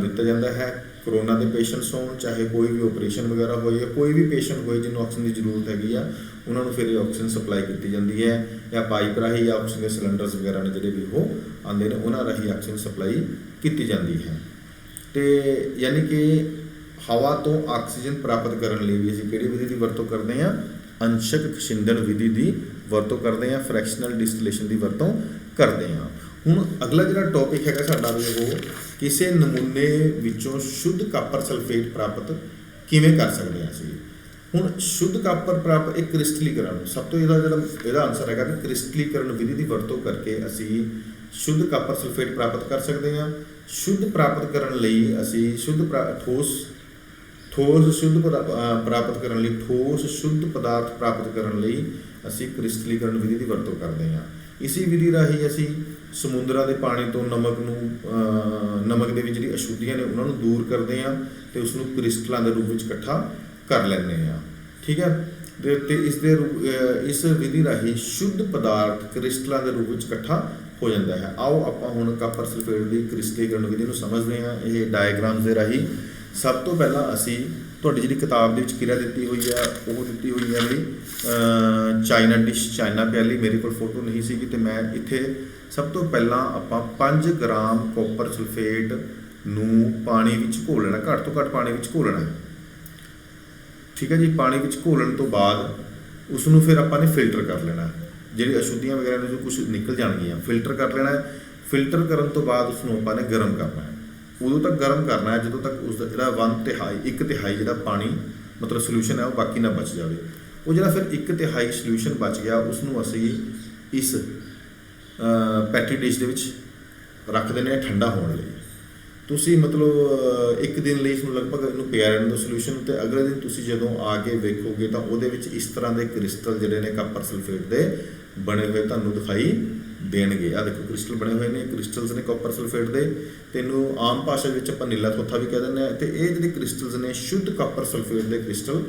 ਦਿੱਤਾ ਜਾਂਦਾ ਹੈ। ਕਰੋਨਾ ਦੇ ਪੇਸ਼ੈਂਟਸ ਹੋਣ, ਚਾਹੇ ਕੋਈ ਵੀ ਆਪਰੇਸ਼ਨ ਵਗੈਰਾ ਹੋਏ ਜਾਂ ਕੋਈ ਵੀ ਪੇਸ਼ੈਂਟ ਹੋਏ ਜਿਹਨੂੰ ਆਕਸੀਜਨ ਦੀ ਜ਼ਰੂਰਤ ਹੈਗੀ ਆ, ਉਹਨਾਂ ਨੂੰ ਫਿਰ ਇਹ ਆਕਸੀਜਨ ਸਪਲਾਈ ਕੀਤੀ ਜਾਂਦੀ ਹੈ ਜਾਂ ਪਾਈਪ ਰਾਹੀਂ ਜਾਂ ਆਕਸੀਜਨ ਦੇ ਸਿਲੰਡਰਸ ਵਗੈਰਾ ਨੇ ਜਿਹੜੇ ਵੀ ਉਹ ਆਉਂਦੇ ਨੇ ਉਹਨਾਂ ਰਾਹੀਂ ਆਕਸੀਜਨ ਸਪਲਾਈ ਕੀਤੀ ਜਾਂਦੀ ਹੈ। ਤੇ ਯਾਨੀ ਕਿ ਹਵਾ ਤੋਂ ਆਕਸੀਜਨ ਪ੍ਰਾਪਤ ਕਰਨ ਲਈ ਵੀ ਅਸੀਂ ਕਿਹੜੀ ਵਿਧੀ ਦੀ ਵਰਤੋਂ ਕਰਦੇ ਹਾਂ? ਅੰਸ਼ਕ ਕਸ਼ੀਦਨ ਵਿਧੀ ਦੀ ਵਰਤੋਂ ਕਰਦੇ ਹਾਂ, ਫ੍ਰੈਕਸ਼ਨਲ ਡਿਸਟਿਲੇਸ਼ਨ ਦੀ ਵਰਤੋਂ ਕਰਦੇ ਹਾਂ। ਹੁਣ ਅਗਲਾ ਜਿਹੜਾ ਟੌਪਿਕ ਹੈਗਾ ਸਾਡਾ ਵੀ ਉਹ ਕਿਸੇ ਨਮੂਨੇ ਵਿੱਚੋਂ ਸ਼ੁੱਧ ਕਾਪਰ ਸਲਫੇਟ ਪ੍ਰਾਪਤ ਕਿਵੇਂ ਕਰ ਸਕਦੇ ਹਾਂ ਅਸੀਂ। ਹੁਣ ਸ਼ੁੱਧ ਕਾਪਰ ਪ੍ਰਾਪਤ ਇੱਕ ਕ੍ਰਿਸਟਲੀਕਰਨ, ਸਭ ਤੋਂ ਇਹਦਾ ਆਨਸਰ ਹੈਗਾ ਕਿ ਕ੍ਰਿਸਟਲੀਕਰਨ ਵਿਧੀ ਦੀ ਵਰਤੋਂ ਕਰਕੇ ਅਸੀਂ ਸ਼ੁੱਧ ਕਾਪਰ ਸਲਫੇਟ ਪ੍ਰਾਪਤ ਕਰ ਸਕਦੇ ਹਾਂ। ਸ਼ੁੱਧ ਪ੍ਰਾਪਤ ਕਰਨ ਲਈ ਅਸੀਂ ਠੋਸ ਸ਼ੁੱਧ ਪਦਾਰਥ ਪ੍ਰਾਪਤ ਕਰਨ ਲਈ ਅਸੀਂ ਕ੍ਰਿਸਟਲੀਕਰਨ ਵਿਧੀ ਦੀ ਵਰਤੋਂ ਕਰਦੇ ਹਾਂ। ਇਸੇ ਵਿਧੀ ਰਾਹੀਂ ਅਸੀਂ ਸਮੁੰਦਰਾਂ ਦੇ ਪਾਣੀ ਤੋਂ ਨਮਕ ਦੇ ਵਿੱਚ ਜਿਹੜੀ ਅਸ਼ੁੱਧੀਆਂ ਨੇ ਉਹਨਾਂ ਨੂੰ ਦੂਰ ਕਰਦੇ ਹਾਂ ਤੇ ਉਸ ਨੂੰ ਕ੍ਰਿਸਟਲਾਂ ਦੇ ਰੂਪ ਵਿੱਚ ਇਕੱਠਾ ਕਰ ਲੈਂਦੇ ਹਾਂ। ਠੀਕ ਹੈ, ਤੇ ਇਸ ਵਿਧੀ ਰਾਹੀਂ ਸ਼ੁੱਧ ਪਦਾਰਥ ਕ੍ਰਿਸਟਲਾਂ ਦੇ ਰੂਪ ਵਿੱਚ ਇਕੱਠਾ ਹੋ ਜਾਂਦਾ ਹੈ। ਆਓ ਆਪਾਂ ਹੁਣ ਕਾਪਰ ਸਲਫੇਟ ਦੀ ਕ੍ਰਿਸਟਲੀਕਰਨ ਵਿਧੀ ਨੂੰ ਸਮਝਦੇ ਹਾਂ ਇਹ ਡਾਇਗਰਾਮਸ ਦੇ ਰਾਹੀਂ। ਸਭ ਤੋਂ ਪਹਿਲਾਂ ਅਸੀਂ ਤੁਹਾਡੀ ਜਿਹੜੀ ਕਿਤਾਬ ਦੇ ਵਿੱਚ ਕਿਰਿਆ ਦਿੱਤੀ ਹੋਈ ਆ ਉਹ ਦਿੱਤੀ ਹੋਈ ਹੈ ਵੀ ਚਾਈਨਾ ਡਿਸ਼, ਚਾਈਨਾ ਪਿਆਲੀ। ਮੇਰੇ ਕੋਲ ਫੋਟੋ ਨਹੀਂ ਸੀਗੀ ਤੇ ਮੈਂ ਇੱਥੇ ਸਭ ਤੋਂ ਪਹਿਲਾਂ ਆਪਾਂ 5 ਗ੍ਰਾਮ ਕਾਪਰ ਸਲਫੇਟ ਨੂੰ ਪਾਣੀ ਵਿੱਚ ਘੋਲਣਾ, ਘੱਟ ਤੋਂ ਘੱਟ ਪਾਣੀ ਵਿੱਚ ਘੋਲਣਾ। ਠੀਕ ਹੈ ਜੀ, ਪਾਣੀ ਵਿੱਚ ਘੋਲਣ ਤੋਂ ਬਾਅਦ ਉਸ ਨੂੰ ਫਿਰ ਆਪਾਂ ਨੇ ਫਿਲਟਰ ਕਰ ਲੈਣਾ। ਜਿਹੜੀ ਅਸ਼ੁੱਧੀਆਂ ਵਗੈਰਾ ਨੇ ਜੋ ਕੁਝ ਨਿਕਲ ਜਾਣਗੀਆਂ ਫਿਲਟਰ ਕਰ ਲੈਣਾ। ਫਿਲਟਰ ਕਰਨ ਤੋਂ ਬਾਅਦ ਉਸ ਨੂੰ ਆਪਾਂ ਨੇ ਗਰਮ ਕਰਨਾ ਹੈ। ਉਦੋਂ ਤੱਕ ਗਰਮ ਕਰਨਾ ਹੈ ਜਦੋਂ ਤੱਕ ਉਸਦਾ ਜਿਹੜਾ 1/3 ਜਿਹੜਾ ਪਾਣੀ ਮਤਲਬ ਸੋਲਿਊਸ਼ਨ ਹੈ ਉਹ ਬਾਕੀ ਨਾ ਬਚ ਜਾਵੇ। ਉਹ ਜਿਹੜਾ ਫਿਰ 1/3 ਸੋਲਿਊਸ਼ਨ ਬਚ ਗਿਆ ਉਸ ਨੂੰ ਅਸੀਂ ਇਸ ਪੈਟਰੀ ਡਿਸ਼ ਦੇ ਵਿੱਚ ਰੱਖ ਦਿੰਦੇ ਹਾਂ ਠੰਡਾ ਹੋਣ ਲਈ। ਤੁਸੀਂ ਮਤਲਬ ਇੱਕ ਦਿਨ ਲਈ ਇਸਨੂੰ ਲਗਭਗ ਇਹਨੂੰ ਪਿਆ ਰਹਿਣ ਦਿਓ ਸੋਲਿਊਸ਼ਨ, ਅਤੇ ਅਗਲੇ ਦਿਨ ਤੁਸੀਂ ਜਦੋਂ ਆ ਕੇ ਵੇਖੋਗੇ ਤਾਂ ਉਹਦੇ ਵਿੱਚ ਇਸ ਤਰ੍ਹਾਂ ਦੇ ਕ੍ਰਿਸਟਲ ਜਿਹੜੇ ਨੇ ਕਾਪਰ ਸਲਫੇਟ ਦੇ ਬਣੇ ਹੋਏ ਤੁਹਾਨੂੰ ਦਿਖਾਈ ਦੇਣਗੇ। ਆਹ ਦੇਖੋ ਕ੍ਰਿਸਟਲ ਬਣੇ ਹੋਏ ਨੇ, ਕ੍ਰਿਸਟਲਸ ਨੇ ਕਾਪਰ ਸਲਫੇਟ ਦੇ, ਤੇ ਇਹਨੂੰ ਆਮ ਭਾਸ਼ਾ ਵਿੱਚ ਆਪਾਂ ਨੀਲਾ ਥੋਥਾ ਵੀ ਕਹਿ ਦਿੰਦੇ ਹਾਂ। ਅਤੇ ਇਹ ਜਿਹੜੇ ਕ੍ਰਿਸਟਲਸ ਨੇ ਸ਼ੁੱਧ ਕਾਪਰ ਸਲਫੇਟ ਦੇ ਕ੍ਰਿਸਟਲ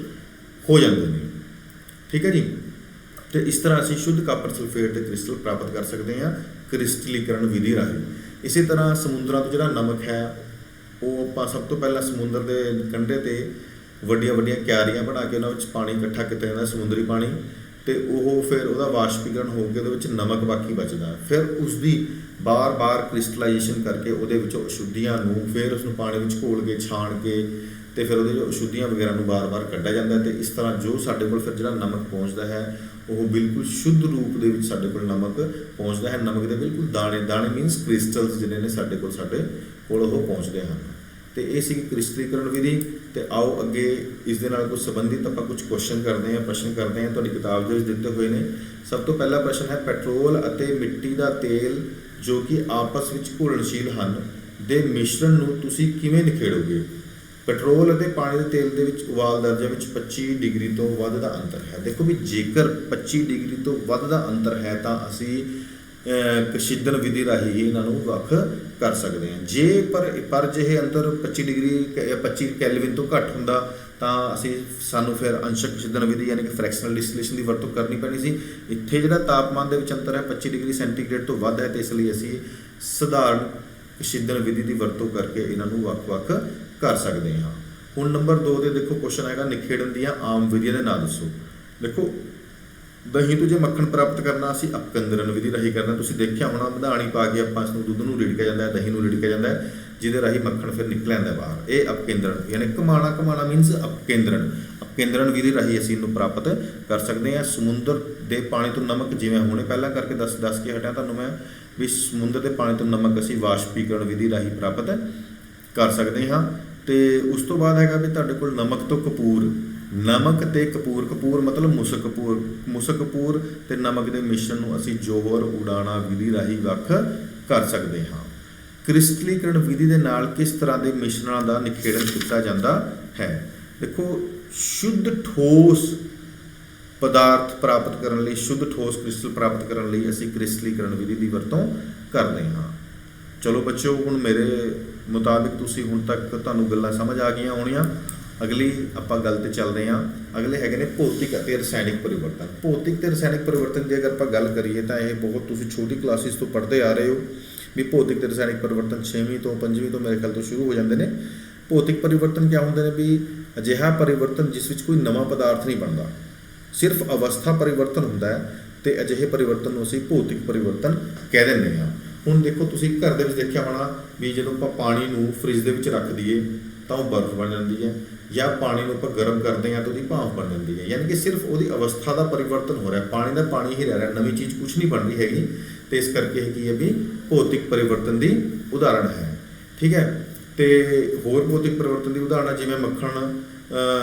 ਹੋ ਜਾਂਦੇ ਨੇ। ਠੀਕ ਹੈ ਜੀ, ਅਤੇ ਇਸ ਤਰ੍ਹਾਂ ਅਸੀਂ ਸ਼ੁੱਧ ਕਾਪਰ ਸਲਫੇਟ ਦੇ ਕ੍ਰਿਸਟਲ ਪ੍ਰਾਪਤ ਕਰ ਸਕਦੇ ਹਾਂ ਕ੍ਰਿਸਟਲੀਕਰਨ ਵਿਧੀ ਰਾਹੀਂ। ਇਸੇ ਤਰ੍ਹਾਂ ਸਮੁੰਦਰਾਂ ਤੋਂ ਜਿਹੜਾ ਨਮਕ ਹੈ ਉਹ ਆਪਾਂ ਸਭ ਤੋਂ ਪਹਿਲਾਂ ਸਮੁੰਦਰ ਦੇ ਕੰਢੇ 'ਤੇ ਵੱਡੀਆਂ ਵੱਡੀਆਂ ਕਿਆਰੀਆਂ ਬਣਾ ਕੇ ਉਹਨਾਂ ਵਿੱਚ ਪਾਣੀ ਇਕੱਠਾ ਕੀਤਾ ਜਾਂਦਾ, ਸਮੁੰਦਰੀ ਪਾਣੀ, ਅਤੇ ਉਹ ਫਿਰ ਉਹਦਾ ਵਾਸ਼ਪੀਕਰਨ ਹੋ ਕੇ ਉਹਦੇ ਵਿੱਚ ਨਮਕ ਬਾਕੀ ਬਚਦਾ। ਫਿਰ ਉਸਦੀ ਬਾਰ-ਬਾਰ ਕ੍ਰਿਸਟਲਾਈਜੇਸ਼ਨ ਕਰਕੇ ਉਹਦੇ ਵਿੱਚੋਂ ਅਸ਼ੁੱਧੀਆਂ ਨੂੰ ਫਿਰ ਉਸਨੂੰ ਪਾਣੀ ਵਿੱਚ ਘੋਲ ਕੇ ਛਾਣ ਕੇ ਅਤੇ ਫਿਰ ਉਹਦੇ ਜੋ ਅਸ਼ੁੱਧੀਆਂ ਵਗੈਰਾ ਨੂੰ ਬਾਰ-ਬਾਰ ਕੱਢਿਆ ਜਾਂਦਾ। ਅਤੇ ਇਸ ਤਰ੍ਹਾਂ ਜੋ ਸਾਡੇ ਕੋਲ ਫਿਰ ਜਿਹੜਾ ਨਮਕ ਪਹੁੰਚਦਾ ਹੈ ਉਹ ਬਿਲਕੁਲ ਸ਼ੁੱਧ ਰੂਪ ਦੇ ਵਿੱਚ ਸਾਡੇ ਕੋਲ ਨਮਕ ਪਹੁੰਚਦਾ ਹੈ। ਨਮਕ ਦੇ ਬਿਲਕੁਲ ਦਾਣੇ ਮੀਨਸ ਕ੍ਰਿਸਟਲਸ ਜਿਹੜੇ ਨੇ ਸਾਡੇ ਕੋਲ ਉਹ ਪਹੁੰਚਦੇ ਹਨ। ਅਤੇ ਇਹ ਸੀ ਕ੍ਰਿਸਟਲੀਕਰਨ ਵਿਧੀ। ਅਤੇ ਆਓ ਅੱਗੇ ਇਸ ਦੇ ਨਾਲ ਕੁਝ ਸੰਬੰਧਿਤ ਆਪਾਂ ਕੁਝ ਪ੍ਰਸ਼ਨ ਕਰਦੇ ਹਾਂ। ਤੁਹਾਡੀ ਕਿਤਾਬ ਦੇ ਵਿੱਚ ਦਿੱਤੇ ਹੋਏ ਨੇ। ਸਭ ਤੋਂ ਪਹਿਲਾ ਪ੍ਰਸ਼ਨ ਹੈ, ਪੈਟਰੋਲ ਅਤੇ ਮਿੱਟੀ ਦਾ ਤੇਲ ਜੋ ਕਿ ਆਪਸ ਵਿੱਚ ਘੁਲਣਸ਼ੀਲ ਹਨ ਦੇ ਮਿਸ਼ਰਣ ਨੂੰ ਤੁਸੀਂ ਕਿਵੇਂ ਨਿਖੇੜੋਗੇ? ਪੈਟਰੋਲ ਅਤੇ ਪਾਣੀ ਦੇ ਤੇਲ ਦੇ ਵਿੱਚ ਉਬਾਲ ਦਰਜੇ ਵਿੱਚ 25 ਡਿਗਰੀ ਤੋਂ ਵੱਧ ਦਾ ਅੰਤਰ ਹੈ। ਦੇਖੋ ਵੀ ਜੇਕਰ 25 ਡਿਗਰੀ ਤੋਂ ਵੱਧ ਦਾ ਅੰਤਰ ਹੈ ਤਾਂ ਅਸੀਂ ਪ੍ਰਸ਼ਿੱਦਨ ਵਿਧੀ ਰਾਹੀਂ ਹੀ ਇਹਨਾਂ ਨੂੰ ਵੱਖ ਕਰ ਸਕਦੇ ਹਾਂ। ਜੇ ਪਰ ਜੇ ਇਹ ਅੰਤਰ 25 ਕੈਲਵਿਨ ਤੋਂ ਘੱਟ ਹੁੰਦਾ ਤਾਂ ਸਾਨੂੰ ਫਿਰ ਅੰਸ਼ਕ ਪ੍ਰਸ਼ਿੱਦਨ ਵਿਧੀ ਯਾਨੀ ਕਿ ਫ੍ਰੈਕਸ਼ਨਲ ਡਿਸਟਿਲੇਸ਼ਨ ਦੀ ਵਰਤੋਂ ਕਰਨੀ ਪੈਣੀ ਸੀ। ਇੱਥੇ ਜਿਹੜਾ ਤਾਪਮਾਨ ਦੇ ਵਿੱਚ ਅੰਤਰ ਹੈ 25 ਡਿਗਰੀ ਸੈਂਟੀਗ੍ਰੇਡ ਤੋਂ ਵੱਧ ਹੈ, ਅਤੇ ਇਸ ਲਈ ਅਸੀਂ ਸਧਾਰਨ ਪ੍ਰਸ਼ਿੱਦਨ ਵਿਧੀ ਦੀ ਵਰਤੋਂ ਕਰਕੇ ਇਹਨਾਂ ਨੂੰ ਵੱਖ-ਵੱਖ ਕਰ ਸਕਦੇ ਹਾਂ। ਹੁਣ ਨੰਬਰ 2 ਦੇ ਦੇਖੋ ਕੁਐਸਚਨ ਹੈਗਾ, ਨਿਖੇੜਨ ਦੀਆਂ ਆਮ ਵਿਧੀਆਂ ਦੇ ਨਾਂ ਦੱਸੋ। ਦੇਖੋ ਦਹੀਂ ਤੋਂ ਜੇ ਮੱਖਣ ਪ੍ਰਾਪਤ ਕਰਨਾ ਅਸੀਂ ਅਪਕੇਂਦਰਨ ਵਿਧੀ ਰਾਹੀਂ ਕਰਨਾ। ਤੁਸੀਂ ਦੇਖਿਆ ਹੋਣਾ ਮਧਾਣੀ ਪਾ ਕੇ ਆਪਾਂ ਇਸ ਨੂੰ ਦੁੱਧ ਨੂੰ ਰਿੜਕਿਆ ਜਾਂਦਾ ਹੈ, ਦਹੀਂ ਨੂੰ ਰਿੜਕਿਆ ਜਾਂਦਾ ਹੈ, ਜਿਹਦੇ ਰਾਹੀਂ ਮੱਖਣ ਫਿਰ ਨਿਕਲ ਆਉਂਦਾ ਬਾਹਰ। ਇਹ ਅਪਕੇਂਦਰਨ ਯਾਨੀ ਘੁਮਾਣਾ ਮੀਨਸ ਅਪਕੇਂਦਰਨ ਵਿਧੀ ਰਾਹੀਂ ਅਸੀਂ ਇਹਨੂੰ ਪ੍ਰਾਪਤ ਕਰ ਸਕਦੇ ਹਾਂ। ਸਮੁੰਦਰ ਦੇ ਪਾਣੀ ਤੋਂ ਨਮਕ, ਜਿਵੇਂ ਹੁਣੇ ਪਹਿਲਾਂ ਕਰਕੇ ਦੱਸ ਕੇ ਹਟਿਆ ਤੁਹਾਨੂੰ ਮੈਂ ਵੀ ਸਮੁੰਦਰ ਦੇ ਪਾਣੀ ਤੋਂ ਨਮਕ ਅਸੀਂ ਵਾਸ਼ਪੀਕਰਨ ਵਿਧੀ ਰਾਹੀਂ ਪ੍ਰਾਪਤ ਕਰ ਸਕਦੇ ਹਾਂ। ਅਤੇ ਉਸ ਤੋਂ ਬਾਅਦ ਹੈਗਾ ਵੀ ਤੁਹਾਡੇ ਕੋਲ ਨਮਕ ਤੋਂ ਕਪੂਰ, ਨਮਕ ਅਤੇ ਕਪੂਰ ਮਤਲਬ ਮੁਸਕ ਕਪੂਰ ਅਤੇ ਨਮਕ ਦੇ ਮਿਸ਼ਰਣ ਨੂੰ ਅਸੀਂ ਜੋਹਰ ਉਡਾਣਾ ਵਿਧੀ ਰਾਹੀਂ ਵੱਖ ਕਰ ਸਕਦੇ ਹਾਂ। ਕ੍ਰਿਸਟਲੀਕਰਨ ਵਿਧੀ ਦੇ ਨਾਲ ਕਿਸ ਤਰ੍ਹਾਂ ਦੇ ਮਿਸ਼ਰਣਾਂ ਦਾ ਨਿਖੇੜਨ ਕੀਤਾ ਜਾਂਦਾ ਹੈ? ਦੇਖੋ ਸ਼ੁੱਧ ਠੋਸ ਪਦਾਰਥ ਪ੍ਰਾਪਤ ਕਰਨ ਲਈ, ਸ਼ੁੱਧ ਠੋਸ ਕ੍ਰਿਸਟਲ ਪ੍ਰਾਪਤ ਕਰਨ ਲਈ ਅਸੀਂ ਕ੍ਰਿਸਟਲੀਕਰਨ ਵਿਧੀ ਦੀ ਵਰਤੋਂ ਕਰਦੇ ਹਾਂ। ਚਲੋ ਬੱਚਿਓ, ਹੁਣ ਮੇਰੇ ਮੁਤਾਬਿਕ ਤੁਸੀਂ ਹੁਣ ਤੱਕ ਤੁਹਾਨੂੰ ਗੱਲਾਂ ਸਮਝ ਆ ਗਈਆਂ ਹੋਣੀਆਂ। ਅਗਲੀ ਆਪਾਂ ਗੱਲ 'ਤੇ ਚੱਲਦੇ ਹਾਂ। ਅਗਲੇ ਹੈਗੇ ਨੇ ਭੌਤਿਕ ਅਤੇ ਰਸਾਇਣਿਕ ਪਰਿਵਰਤਨ। ਭੌਤਿਕ ਅਤੇ ਰਸਾਇਣਿਕ ਪਰਿਵਰਤਨ ਦੀ ਅਗਰ ਆਪਾਂ ਗੱਲ ਕਰੀਏ ਤਾਂ ਇਹ ਬਹੁਤ ਤੁਸੀਂ ਛੋਟੀ ਕਲਾਸਿਸ ਤੋਂ ਪੜ੍ਹਦੇ ਆ ਰਹੇ ਹੋ ਵੀ ਭੌਤਿਕ ਅਤੇ ਰਸਾਇਣਿਕ ਪਰਿਵਰਤਨ 6ਵੀਂ ਤੋਂ 5ਵੀਂ ਤੋਂ ਮੇਰੇ ਖਿਆਲ ਤੋਂ ਸ਼ੁਰੂ ਹੋ ਜਾਂਦੇ ਨੇ। ਭੌਤਿਕ ਪਰਿਵਰਤਨ ਕਿਆ ਹੁੰਦੇ ਨੇ ਵੀ ਅਜਿਹਾ ਪਰਿਵਰਤਨ ਜਿਸ ਵਿੱਚ ਕੋਈ ਨਵਾਂ ਪਦਾਰਥ ਨਹੀਂ ਬਣਦਾ, ਸਿਰਫ ਅਵਸਥਾ ਪਰਿਵਰਤਨ ਹੁੰਦਾ ਹੈ, ਅਤੇ ਅਜਿਹੇ ਪਰਿਵਰਤਨ ਨੂੰ ਅਸੀਂ ਭੌਤਿਕ ਪਰਿਵਰਤਨ ਕਹਿ ਦਿੰਦੇ ਹਾਂ। ਹੁਣ ਦੇਖੋ ਤੁਸੀਂ ਘਰ ਦੇ ਵਿੱਚ ਦੇਖਿਆ ਹੋਣਾ ਵੀ ਜਦੋਂ ਆਪਾਂ ਪਾਣੀ ਨੂੰ ਫਰਿੱਜ ਦੇ ਵਿੱਚ ਰੱਖ ਦਈਏ ਤਾਂ ਉਹ ਬਰਫ਼ ਬਣ ਜਾਂਦੀ ਹੈ, ਜਾਂ ਪਾਣੀ ਨੂੰ ਆਪਾਂ ਗਰਮ ਕਰਦੇ ਹਾਂ ਤਾਂ ਉਹਦੀ ਭਾਫ਼ ਬਣ ਜਾਂਦੀ ਹੈ। ਯਾਨੀ ਕਿ ਸਿਰਫ ਉਹਦੀ ਅਵਸਥਾ ਦਾ ਪਰਿਵਰਤਨ ਹੋ ਰਿਹਾ, ਪਾਣੀ ਦਾ ਪਾਣੀ ਹੀ ਰਹਿ ਰਿਹਾ, ਨਵੀਂ ਚੀਜ਼ ਕੁਛ ਨਹੀਂ ਬਣ ਰਹੀ ਹੈਗੀ। ਅਤੇ ਇਸ ਕਰਕੇ ਇਹ ਕੀ ਹੈ ਵੀ ਭੌਤਿਕ ਪਰਿਵਰਤਨ ਦੀ ਉਦਾਹਰਣ ਹੈ। ਠੀਕ ਹੈ, ਅਤੇ ਹੋਰ ਭੌਤਿਕ ਪਰਿਵਰਤਨ ਦੀ ਉਦਾਹਰਣ ਜਿਵੇਂ ਮੱਖਣ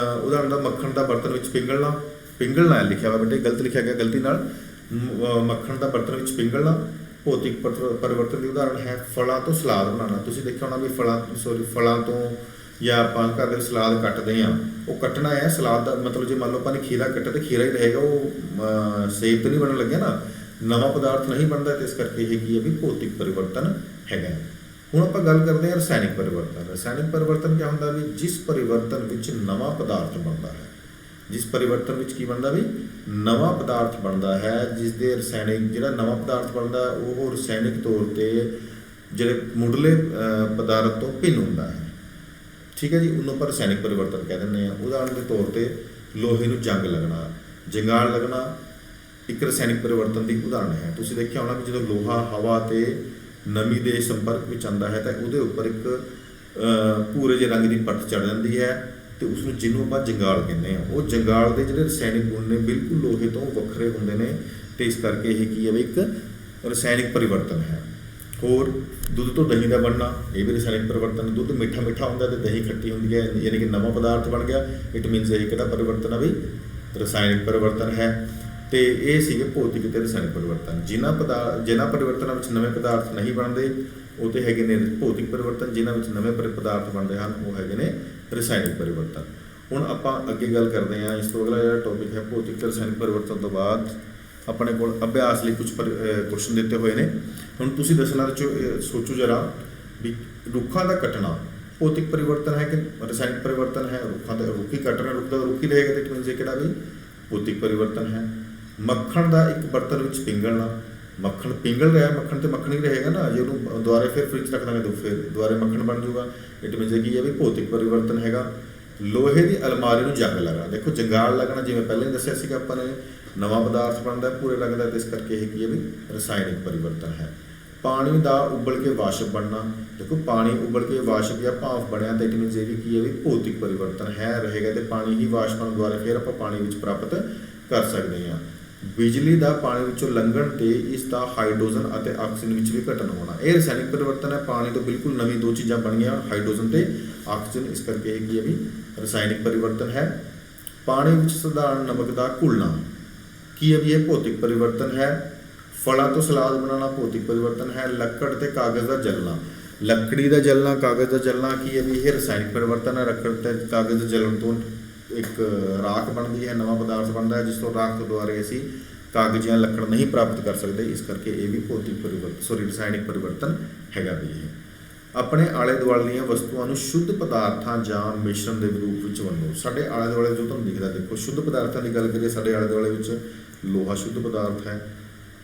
ਦਾ ਬਰਤਨ ਵਿੱਚ ਪਿੰਗਲਣਾ ਲਿਖਿਆ ਹੋਇਆ ਬੇਟੇ, ਗਲਤ ਲਿਖਿਆ ਗਿਆ ਗਲਤੀ ਨਾਲ, ਮੱਖਣ ਦਾ ਬਰਤਨ ਵਿੱਚ ਪਿੰਗਲਣਾ ਭੌਤਿਕ ਪਰਿਵਰਤਨ ਦੀ ਉਦਾਹਰਣ ਹੈ। ਫਲਾਂ ਤੋਂ ਸਲਾਦ ਬਣਾਉਣਾ, ਤੁਸੀਂ ਦੇਖਿਆ ਹੋਣਾ ਵੀ ਫਲਾਂ ਤੋਂ ਜਾਂ ਆਪਾਂ ਘਰ ਦੇ ਵਿੱਚ ਸਲਾਦ ਕੱਟਦੇ ਹਾਂ, ਉਹ ਕੱਟਣਾ ਹੈ ਸਲਾਦ ਦਾ ਮਤਲਬ ਜੇ ਮੰਨ ਲਓ ਆਪਾਂ ਨੇ ਖੀਰਾ ਕੱਟਿਆ ਤਾਂ ਖੀਰਾ ਹੀ ਰਹੇਗਾ, ਉਹ ਸੇਬ ਤਾਂ ਨਹੀਂ ਬਣਨ ਲੱਗਿਆ ਨਾ, ਨਵਾਂ ਪਦਾਰਥ ਨਹੀਂ ਬਣਦਾ। ਅਤੇ ਇਸ ਕਰਕੇ ਇਹ ਕੀ ਹੈ ਵੀ ਭੌਤਿਕ ਪਰਿਵਰਤਨ ਹੈਗਾ। ਹੁਣ ਆਪਾਂ ਗੱਲ ਕਰਦੇ ਹਾਂ ਰਸਾਇਣਿਕ ਪਰਿਵਰਤਨ। ਰਸਾਇਣਿਕ ਪਰਿਵਰਤਨ ਕਿਆ ਹੁੰਦਾ ਵੀ ਜਿਸ ਪਰਿਵਰਤਨ ਵਿੱਚ ਨਵਾਂ ਪਦਾਰਥ ਬਣਦਾ ਹੈ, ਜਿਸ ਪਰਿਵਰਤਨ ਵਿੱਚ ਕੀ ਬਣਦਾ ਵੀ ਨਵਾਂ ਪਦਾਰਥ ਬਣਦਾ ਹੈ, ਜਿਸ ਦੇ ਰਸਾਇਣਿਕ ਜਿਹੜਾ ਨਵਾਂ ਪਦਾਰਥ ਬਣਦਾ ਉਹ ਰਸਾਇਣਿਕ ਤੌਰ 'ਤੇ ਜਿਹੜੇ ਮੁੱਢਲੇ ਪਦਾਰਥ ਤੋਂ ਭਿੰਨ ਹੁੰਦਾ ਹੈ। ਠੀਕ ਹੈ ਜੀ, ਉਹਨੂੰ ਆਪਾਂ ਰਸਾਇਣਿਕ ਪਰਿਵਰਤਨ ਕਹਿ ਦਿੰਦੇ ਹਾਂ। ਉਦਾਹਰਨ ਦੇ ਤੌਰ 'ਤੇ ਲੋਹੇ ਨੂੰ ਜੰਗ ਲੱਗਣਾ, ਜੰਗਾਲ ਲੱਗਣਾ ਇੱਕ ਰਸਾਇਣਿਕ ਪਰਿਵਰਤਨ ਦੀ ਉਦਾਹਰਨ ਹੈ। ਤੁਸੀਂ ਦੇਖਿਆ ਹੋਣਾ ਕਿ ਜਦੋਂ ਲੋਹਾ ਹਵਾ ਅਤੇ ਨਮੀ ਦੇ ਸੰਪਰਕ ਵਿੱਚ ਆਉਂਦਾ ਹੈ ਤਾਂ ਉਹਦੇ ਉੱਪਰ ਇੱਕ ਭੂਰੇ ਜਿਹੇ ਰੰਗ ਦੀ ਪਰਤ ਚੜ੍ਹ ਜਾਂਦੀ ਹੈ ਅਤੇ ਉਸਨੂੰ ਜਿਹਨੂੰ ਆਪਾਂ ਜੰਗਾਲ ਕਹਿੰਦੇ ਹਾਂ। ਉਹ ਜੰਗਾਲ ਦੇ ਜਿਹੜੇ ਰਸਾਇਣਿਕ ਗੁਣ ਨੇ ਬਿਲਕੁਲ ਲੋਹੇ ਤੋਂ ਵੱਖਰੇ ਹੁੰਦੇ ਨੇ ਅਤੇ ਇਸ ਕਰਕੇ ਇਹ ਕੀ ਹੈ ਵੀ ਇੱਕ ਰਸਾਇਣਿਕ ਪਰਿਵਰਤਨ ਹੈ। ਹੋਰ ਦੁੱਧ ਤੋਂ ਦਹੀਂ ਦਾ ਬਣਨਾ, ਇਹ ਵੀ ਰਸਾਇਣਿਕ ਪਰਿਵਰਤਨ। ਦੁੱਧ ਮਿੱਠਾ ਮਿੱਠਾ ਹੁੰਦਾ ਅਤੇ ਦਹੀਂ ਖੱਟੀ ਹੁੰਦੀ ਹੈ, ਯਾਨੀ ਕਿ ਨਵਾਂ ਪਦਾਰਥ ਬਣ ਗਿਆ। ਇਟ ਮੀਨਸ ਇਹ ਕਿਹੜਾ ਪਰਿਵਰਤਨ ਹੈ ਵੀ ਰਸਾਇਣਿਕ ਪਰਿਵਰਤਨ ਹੈ। ਅਤੇ ਇਹ ਸੀਗੇ ਭੌਤਿਕ ਅਤੇ ਰਸਾਇਣਿਕ ਪਰਿਵਰਤਨ। ਜਿਨ੍ਹਾਂ ਪਰਿਵਰਤਨਾਂ ਵਿੱਚ ਨਵੇਂ ਪਦਾਰਥ ਨਹੀਂ ਬਣਦੇ ਉਹ ਤਾਂ ਹੈਗੇ ਨੇ ਭੌਤਿਕ ਪਰਿਵਰਤਨ, ਜਿਨ੍ਹਾਂ ਵਿੱਚ ਨਵੇਂ ਪਦਾਰਥ ਬਣਦੇ ਹਨ ਉਹ ਹੈਗੇ ਨੇ ਰਸਾਇਣਿਕ ਪਰਿਵਰਤਨ। ਹੁਣ ਆਪਾਂ ਅੱਗੇ ਗੱਲ ਕਰਦੇ ਹਾਂ। ਇਸ ਤੋਂ ਅਗਲਾ ਜਿਹੜਾ ਟੌਪਿਕ ਹੈ ਭੌਤਿਕ ਅਤੇ ਰਸਾਇਣਿਕ ਪਰਿਵਰਤਨ ਤੋਂ ਬਾਅਦ ਆਪਣੇ ਕੋਲ ਅਭਿਆਸ ਲਈ ਕੁਝ ਕੁਐਸਚਨ ਦਿੱਤੇ ਹੋਏ ਨੇ। ਹੁਣ ਤੁਸੀਂ ਦੱਸਣਾ ਸੋਚੋ ਜਰਾ ਵੀ ਰੁੱਖਾਂ ਦਾ ਕੱਟਣਾ ਭੌਤਿਕ ਪਰਿਵਰਤਨ ਹੈ ਕਿ ਰਸਾਇਣਿਕ ਪਰਿਵਰਤਨ ਹੈ। ਰੁੱਖ ਹੀ ਕੱਟ ਰਹੇ, ਰੁੱਖ ਦਾ ਰੁੱਖ ਹੀ ਰਹੇਗਾ ਅਤੇ ਇਟ ਮੀਨਸ ਇਹ ਕਿਹੜਾ ਵੀ ਭੌਤਿਕ ਪਰਿਵਰਤਨ ਹੈ। ਮੱਖਣ ਦਾ ਇੱਕ ਬਰਤਨ ਵਿੱਚ ਪਿੰਗਲਣਾ, ਮੱਖਣ ਪਿੰਗਲ ਰਿਹਾ, ਮੱਖਣ ਤੇ ਮੱਖਣ ਹੀ ਰਹੇਗਾ ਨਾ। ਜੇ ਉਹਨੂੰ ਦੁਬਾਰੇ ਫਿਰ ਫਰਿੱਜ ਰੱਖ ਦਾਂਗੇ ਤਾਂ ਫਿਰ ਦੁਬਾਰੇ ਮੱਖਣ ਬਣ ਜਾਊਗਾ। ਇਟ ਮੀਨਸ ਇਹ ਕੀ ਹੈ ਵੀ ਭੌਤਿਕ ਪਰਿਵਰਤਨ ਹੈਗਾ। ਲੋਹੇ ਦੀ ਅਲਮਾਰੀ ਨੂੰ ਜੰਗ ਲੱਗਣਾ, ਦੇਖੋ ਜੰਗਾਲ ਲੱਗਣਾ ਜਿਵੇਂ ਪਹਿਲਾਂ ਹੀ ਦੱਸਿਆ ਸੀਗਾ ਆਪਾਂ ਨੇ, ਨਵਾਂ ਪਦਾਰਥ ਬਣਦਾ ਭੂਰੇ ਰੰਗ ਦਾ ਅਤੇ ਇਸ ਕਰਕੇ ਇਹ ਕੀ ਹੈ ਵੀ ਰਸਾਇਣਿਕ ਪਰਿਵਰਤਨ ਹੈ। ਪਾਣੀ ਦਾ ਉਬਲ ਕੇ ਵਾਸ਼ਪ ਬਣਨਾ, ਦੇਖੋ ਪਾਣੀ ਉਬਲ ਕੇ ਵਾਸ਼ਪ ਜਾਂ ਭਾਫ਼ ਬਣਿਆ ਤਾਂ ਇਟ ਮੀਨਸ ਇਹ ਵੀ ਕੀ ਹੈ ਵੀ ਭੌਤਿਕ ਪਰਿਵਰਤਨ ਹੈ ਰਹੇਗਾ ਅਤੇ ਪਾਣੀ ਹੀ ਵਾਸ਼ਪਾਂ ਦੁਆਰਾ ਫਿਰ ਆਪਾਂ ਪਾਣੀ ਵਿੱਚ ਪ੍ਰਾਪਤ ਕਰ ਸਕਦੇ ਹਾਂ। ਬਿਜਲੀ ਦਾ ਪਾਣੀ ਵਿੱਚੋਂ ਲੰਘਣ 'ਤੇ ਇਸ ਦਾ ਹਾਈਡਰੋਜਨ ਅਤੇ ਆਕਸੀਜਨ ਵਿੱਚ ਵੀ ਘਟਨ ਹੋਣਾ, ਇਹ ਰਸਾਇਣਿਕ ਪਰਿਵਰਤਨ ਹੈ। ਪਾਣੀ ਤੋਂ ਬਿਲਕੁਲ ਨਵੀਂ ਦੋ ਚੀਜ਼ਾਂ ਬਣੀਆਂ, ਹਾਈਡਰੋਜਨ ਅਤੇ ਆਕਸੀਜਨ, ਇਸ ਕਰਕੇ ਇਹ ਕੀ ਹੈ ਵੀ ਰਸਾਇਣਿਕ ਪਰਿਵਰਤਨ ਹੈ। ਪਾਣੀ ਵਿੱਚ ਸਧਾਰਨ ਨਮਕ ਦਾ ਘੁਲਣਾ ਕੀ ਹੈ ਵੀ ਇਹ ਭੌਤਿਕ ਪਰਿਵਰਤਨ ਹੈ। ਫਲਾਂ ਤੋਂ ਸਲਾਦ ਬਣਾਉਣਾ ਭੌਤਿਕ ਪਰਿਵਰਤਨ ਹੈ। ਲੱਕੜ ਅਤੇ ਕਾਗਜ਼ ਦਾ ਜਲਣਾ, ਲੱਕੜੀ ਦਾ ਜਲਣਾ, ਕਾਗਜ਼ ਦਾ ਜਲਣਾ ਕੀ ਹੈ ਵੀ ਇਹ ਰਸਾਇਣਿਕ ਪਰਿਵਰਤਨ ਹੈ। ਲੱਕੜ ਅਤੇ ਕਾਗਜ਼ ਦੇ ਜਲਣ ਤੋਂ ਇੱਕ ਰਾਖ ਬਣਦੀ ਹੈ, ਨਵਾਂ ਪਦਾਰਥ ਬਣਦਾ ਹੈ ਜਿਸ ਤੋਂ ਰਾਖ ਤੋਂ ਦੁਆਰੇ ਅਸੀਂ ਕਾਗਜ਼ ਜਾਂ ਲੱਕੜ ਨਹੀਂ ਪ੍ਰਾਪਤ ਕਰ ਸਕਦੇ, ਇਸ ਕਰਕੇ ਇਹ ਵੀ ਰਸਾਇਣਿਕ ਪਰਿਵਰਤਨ ਹੈਗਾ ਵੀ ਇਹ। ਆਪਣੇ ਆਲੇ ਦੁਆਲੇ ਦੀਆਂ ਵਸਤੂਆਂ ਨੂੰ ਸ਼ੁੱਧ ਪਦਾਰਥਾਂ ਜਾਂ ਮਿਸ਼ਰਣ ਦੇ ਰੂਪ ਵਿੱਚ ਵੰਡੋ। ਸਾਡੇ ਆਲੇ ਦੁਆਲੇ ਜੋ ਤੁਹਾਨੂੰ ਦਿਖਦਾ, ਦੇਖੋ ਸ਼ੁੱਧ ਪਦਾਰਥਾਂ ਦੀ ਗੱਲ ਕਰੀਏ, ਸਾਡੇ ਆਲੇ ਦੁਆਲੇ ਵਿੱਚ ਲੋਹਾ ਸ਼ੁੱਧ ਪਦਾਰਥ ਹੈ,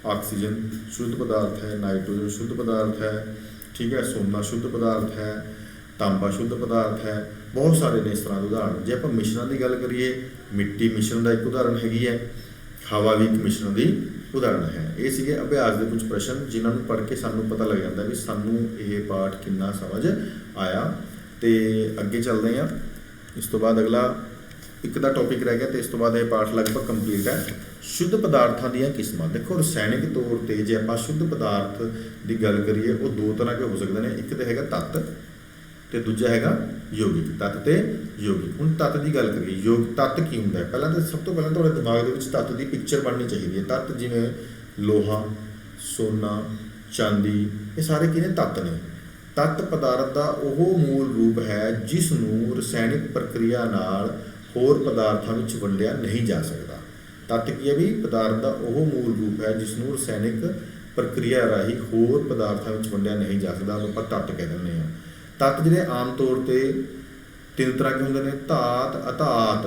ਆਕਸੀਜਨ ਸ਼ੁੱਧ ਪਦਾਰਥ ਹੈ, ਨਾਈਟ੍ਰੋਜਨ ਸ਼ੁੱਧ ਪਦਾਰਥ ਹੈ, ਠੀਕ ਹੈ, ਸੋਨਾ ਸ਼ੁੱਧ ਪਦਾਰਥ ਹੈ, ਤਾਂਬਾ ਸ਼ੁੱਧ ਪਦਾਰਥ ਹੈ, ਬਹੁਤ ਸਾਰੇ ਨੇ ਇਸ ਤਰ੍ਹਾਂ ਦੇ ਉਦਾਹਰਣ। ਜੇ ਆਪਾਂ ਮਿਸ਼ਰਣ ਦੀ ਗੱਲ ਕਰੀਏ, ਮਿੱਟੀ ਮਿਸ਼ਰਣ ਦਾ ਇੱਕ ਉਦਾਹਰਣ ਹੈਗੀ ਹੈ, ਹਵਾ ਵੀ ਇੱਕ ਮਿਸ਼ਰਣ ਦੀ ਉਦਾਹਰਣ ਹੈ। ਇਹ ਸੀਗੇ ਅਭਿਆਸ ਦੇ ਕੁਝ ਪ੍ਰਸ਼ਨ ਜਿਨ੍ਹਾਂ ਨੂੰ ਪੜ੍ਹ ਕੇ ਸਾਨੂੰ ਪਤਾ ਲੱਗ ਜਾਂਦਾ ਵੀ ਸਾਨੂੰ ਇਹ ਪਾਠ ਕਿੰਨਾ ਸਮਝ ਆਇਆ। ਅਤੇ ਅੱਗੇ ਚੱਲਦੇ ਹਾਂ। ਇਸ ਤੋਂ ਬਾਅਦ ਅਗਲਾ ਇੱਕ ਦਾ ਟੌਪਿਕ ਰਹਿ ਗਿਆ ਅਤੇ ਇਸ ਤੋਂ ਬਾਅਦ ਇਹ ਪਾਠ ਲਗਭਗ ਕੰਪਲੀਟ ਹੈ। ਸ਼ੁੱਧ ਪਦਾਰਥਾਂ ਦੀਆਂ ਕਿਸਮਾਂ, ਦੇਖੋ ਰਸਾਇਣਿਕ ਤੌਰ 'ਤੇ ਜੇ ਆਪਾਂ ਸ਼ੁੱਧ ਪਦਾਰਥ ਦੀ ਗੱਲ ਕਰੀਏ ਉਹ ਦੋ ਤਰ੍ਹਾਂ ਦੇ ਹੋ ਸਕਦੇ ਨੇ। ਇੱਕ ਤਾਂ ਹੈਗਾ ਤੱਤ ਅਤੇ ਦੂਜਾ ਹੈਗਾ ਯੌਗਿਕ, ਤੱਤ ਅਤੇ ਯੌਗਿਕ। ਹੁਣ ਤੱਤ ਦੀ ਗੱਲ ਕਰੀਏ, ਤੱਤ ਕੀ ਹੁੰਦਾ ਹੈ? ਪਹਿਲਾਂ ਤਾਂ ਸਭ ਤੋਂ ਪਹਿਲਾਂ ਤੁਹਾਡੇ ਦਿਮਾਗ ਦੇ ਵਿੱਚ ਤੱਤ ਦੀ ਪਿਕਚਰ ਬਣਨੀ ਚਾਹੀਦੀ ਹੈ। ਤੱਤ ਜਿਵੇਂ ਲੋਹਾ, ਸੋਨਾ, ਚਾਂਦੀ, ਇਹ ਸਾਰੇ ਕੀ ਨੇ? ਤੱਤ ਨੇ। ਤੱਤ ਪਦਾਰਥ ਦਾ ਉਹ ਮੂਲ ਰੂਪ ਹੈ ਜਿਸ ਨੂੰ ਰਸਾਇਣਿਕ ਪ੍ਰਕਿਰਿਆ ਨਾਲ ਹੋਰ ਪਦਾਰਥਾਂ ਵਿੱਚ ਵੰਡਿਆ ਨਹੀਂ ਜਾ ਸਕਦਾ। ਤੱਤ ਕੀ ਹੈ ਵੀ ਪਦਾਰਥ ਦਾ ਉਹ ਮੂਲ ਰੂਪ ਹੈ ਜਿਸ ਨੂੰ ਰਸਾਇਣਿਕ ਪ੍ਰਕਿਰਿਆ ਰਾਹੀਂ ਹੋਰ ਪਦਾਰਥਾਂ ਵਿੱਚ ਵੰਡਿਆ ਨਹੀਂ ਜਾ ਸਕਦਾ, ਉਹਨੂੰ ਆਪਾਂ ਤੱਤ ਕਹਿ ਦਿੰਦੇ ਹਾਂ। ਤੱਤ ਜਿਹੜੇ ਆਮ ਤੌਰ 'ਤੇ ਤਿੰਨ ਤਰ੍ਹਾਂ ਦੇ ਹੁੰਦੇ ਨੇ, ਧਾਤ, ਅਧਾਤ।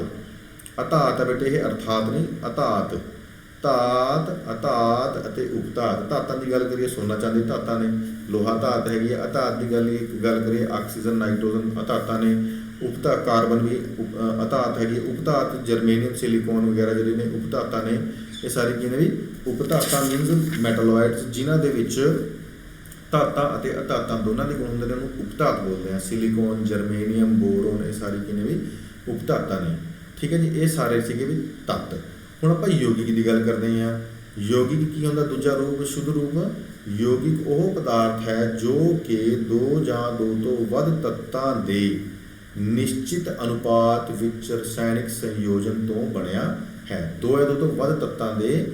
ਅਧਾਤ ਹੈ ਬੇਟੇ, ਇਹ ਅਰਥਾਤ ਨਹੀਂ, ਅਧਾਤ। ਧਾਤ, ਅਧਾਤ ਅਤੇ ਉਪਧਾਤ। ਧਾਤਾਂ ਦੀ ਗੱਲ ਕਰੀਏ, ਸੋਨਾ ਚਾਂਦੀ ਧਾਤਾਂ ਨੇ, ਲੋਹਾ ਧਾਤ ਹੈਗੀ ਹੈ। ਅਧਾਤ ਦੀ ਗੱਲ ਕਰੀਏ, ਆਕਸੀਜਨ, ਨਾਈਟ੍ਰੋਜਨ ਅਧਾਤਾਂ ਨੇ। ਕਾਰਬਨ ਵੀ ਅਧਾਤ ਹੈਗੀ। ਉਪਧਾਤ ਜਰਮੇਨੀਅਮ, ਸਿਲੀਕੋਨ ਵਗੈਰਾ ਜਿਹੜੇ ਨੇ ਉਪਧਾਤਾਂ ਨੇ। ਇਹ ਸਾਰੇ ਕੀ ਨੇ ਵੀ ਉਪਧਾਤਾਂ ਮੀਨਸ ਮੈਟਾਲੋਇਡਸ, ਜਿਨ੍ਹਾਂ ਦੇ ਵਿੱਚ ਧਾਤਾਂ ਅਤੇ ਅਧਾਤਾਂ ਦੋਨਾਂ ਦੇ ਗੁਣ ਹੁੰਦੇ ਨੇ, ਉਹਨੂੰ ਉਪਧਾਤ ਬੋਲਦੇ ਹਾਂ। ਸਿਲੀਕੋਨ, ਜਰਮੇਨੀਅਮ, ਬੋਰੋਨ, ਇਹ ਸਾਰੇ ਕੀ ਨੇ ਵੀ ਉਪਧਾਤਾਂ ਨੇ। ਠੀਕ ਹੈ ਜੀ, ਇਹ ਸਾਰੇ ਸੀਗੇ ਵੀ ਤੱਤ। ਹੁਣ ਆਪਾਂ ਯੌਗਿਕ ਦੀ ਗੱਲ ਕਰਦੇ ਹਾਂ। ਯੌਗਿਕ ਕੀ ਹੁੰਦਾ? ਦੂਜਾ ਰੂਪ, ਸ਼ੁੱਧ ਰੂਪ। ਯੌਗਿਕ ਉਹ ਪਦਾਰਥ ਹੈ ਜੋ ਕਿ ਦੋ ਜਾਂ ਦੋ ਤੋਂ ਵੱਧ ਤੱਤਾਂ ਦੇ ਨਿਸ਼ਚਿਤ ਅਨੁਪਾਤ ਵਿੱਚ ਰਸਾਇਣਿਕ ਸੰਯੋਜਨ ਤੋਂ ਬਣਿਆ ਹੈ। ਦੋ ਜਾਂ ਦੋ ਤੋਂ ਵੱਧ ਤੱਤਾਂ ਦੇ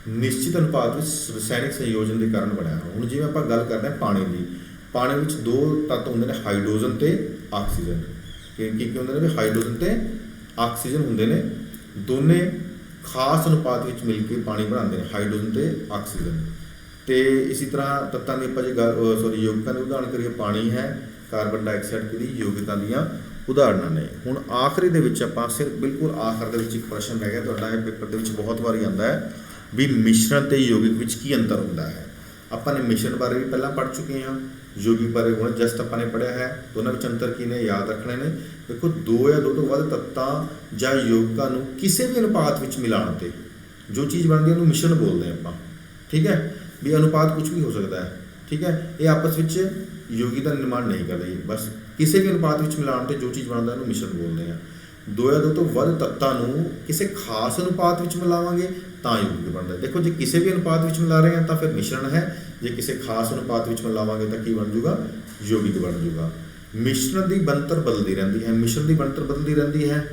ਨਿਸ਼ਚਿਤ ਅਨੁਪਾਤ ਵਿੱਚ ਰਸਾਇਣਿਕ ਸੰਯੋਜਨ ਦੇ ਕਾਰਨ ਬਣਿਆ ਹੈ। ਹੁਣ ਜਿਵੇਂ ਆਪਾਂ ਗੱਲ ਕਰਦੇ ਹਾਂ ਪਾਣੀ ਦੀ, ਪਾਣੀ ਵਿੱਚ ਦੋ ਤੱਤ ਹੁੰਦੇ ਨੇ, ਹਾਈਡਰੋਜਨ ਅਤੇ ਆਕਸੀਜਨ। ਕੀ ਹੁੰਦੇ ਨੇ ਵੀ? ਹਾਈਡਰੋਜਨ ਅਤੇ ਆਕਸੀਜਨ ਹੁੰਦੇ ਨੇ, ਦੋਨੇ ਖਾਸ ਅਨੁਪਾਤ ਵਿੱਚ ਮਿਲ ਕੇ ਪਾਣੀ ਬਣਾਉਂਦੇ ਨੇ, ਹਾਈਡਰੋਜਨ ਅਤੇ ਆਕਸੀਜਨ। ਤੇ ਇਸੇ ਤਰ੍ਹਾਂ ਤੱਤਾਂ ਦੀ ਆਪਾਂ ਜੇ ਗੱਲ ਸੌਰੀ ਯੋਗਿਕਾਂ ਦੀ ਉਦਾਹਰਣ ਕਰੀਏ, ਪਾਣੀ ਹੈ, ਕਾਰਬਨ ਡਾਈਆਕਸਾਈਡ ਦੀ ਯੋਗਿਤਾ ਦੀਆਂ ਉਦਾਹਰਨਾਂ ਨੇ। ਹੁਣ ਆਖਰੀ ਦੇ ਵਿੱਚ ਆਪਾਂ ਸਿਰਫ ਬਿਲਕੁਲ ਆਖਰ ਦੇ ਵਿੱਚ ਇੱਕ ਪ੍ਰਸ਼ਨ ਰਹਿ ਗਿਆ ਤੁਹਾਡਾ, ਇਹ ਪੇਪਰ ਦੇ ਵਿੱਚ ਬਹੁਤ ਵਾਰੀ ਆਉਂਦਾ ਹੈ ਵੀ ਮਿਸ਼ਰਣ ਤੇ ਯੋਗਿਕ ਵਿੱਚ ਕੀ ਅੰਤਰ ਹੁੰਦਾ ਹੈ। ਆਪਾਂ ਨੇ ਮਿਸ਼ਰਣ ਬਾਰੇ ਵੀ ਪਹਿਲਾਂ ਪੜ੍ਹ ਚੁੱਕੇ ਹਾਂ, ਯੋਗਿਕ ਬਾਰੇ ਹੁਣ ਜਸਟ ਆਪਾਂ ਨੇ ਪੜ੍ਹਿਆ ਹੈ। ਦੋਨਾਂ ਵਿੱਚ ਅੰਤਰ ਕੀ ਨੇ, ਯਾਦ ਰੱਖਣੇ ਨੇ। ਦੇਖੋ, 2 ਜਾਂ 2 ਤੋਂ ਵੱਧ ਤੱਤਾਂ ਜਾਂ ਯੋਗਿਕਾਂ ਨੂੰ ਕਿਸੇ ਵੀ ਅਨੁਪਾਤ ਵਿੱਚ ਮਿਲਾਉਣ ਤੇ ਜੋ ਚੀਜ਼ ਬਣਦੀ ਹੈ ਉਹਨੂੰ ਮਿਸ਼ਰਣ ਬੋਲਦੇ ਆਪਾਂ, ਠੀਕ ਹੈ। ਵੀ ਅਨੁਪਾਤ ਕੁਝ ਵੀ ਹੋ ਸਕਦਾ ਹੈ, ਠੀਕ ਹੈ। ਇਹ ਆਪਸ ਵਿੱਚ ਯੋਗੀ ਦਾ ਨਿਰਮਾਣ ਨਹੀਂ ਕਰਦੇ, ਬਸ ਕਿਸੇ ਵੀ ਅਨੁਪਾਤ ਵਿੱਚ ਮਿਲਾਉਣ ਤੇ ਜੋ ਚੀਜ਼ ਬਣਦਾ ਉਹਨੂੰ ਮਿਸ਼ਰਣ ਬੋਲਦੇ ਆ। 2 ਜਾਂ 2 ਤੋਂ ਵੱਧ ਤੱਤਾਂ ਨੂੰ ਕਿਸੇ ਖਾਸ ਅਨੁਪਾਤ ਵਿੱਚ ਮਿਲਾਵਾਂਗੇ ਤਾਂ ਯੋਗਿਕ ਬਣਦਾ। ਦੇਖੋ, ਜੇ ਕਿਸੇ ਵੀ ਅਨੁਪਾਤ ਵਿੱਚ ਮਿਲਾ ਰਹੇ ਹਾਂ ਤਾਂ ਫਿਰ ਮਿਸ਼ਰਣ ਹੈ, ਜੇ ਕਿਸੇ ਖਾਸ ਅਨੁਪਾਤ ਵਿੱਚ ਮਿਲਾਵਾਂਗੇ ਤਾਂ ਕੀ ਬਣ ਜੂਗਾ, ਯੋਗਿਕ ਬਣ ਜੂਗਾ। ਮਿਸ਼ਰਣ ਦੀ ਬਣਤਰ ਬਦਲਦੀ ਰਹਿੰਦੀ ਹੈ, ਮਿਸ਼ਰਣ ਦੀ ਬਣਤਰ ਬਦਲਦੀ ਰਹਿੰਦੀ ਹੈ,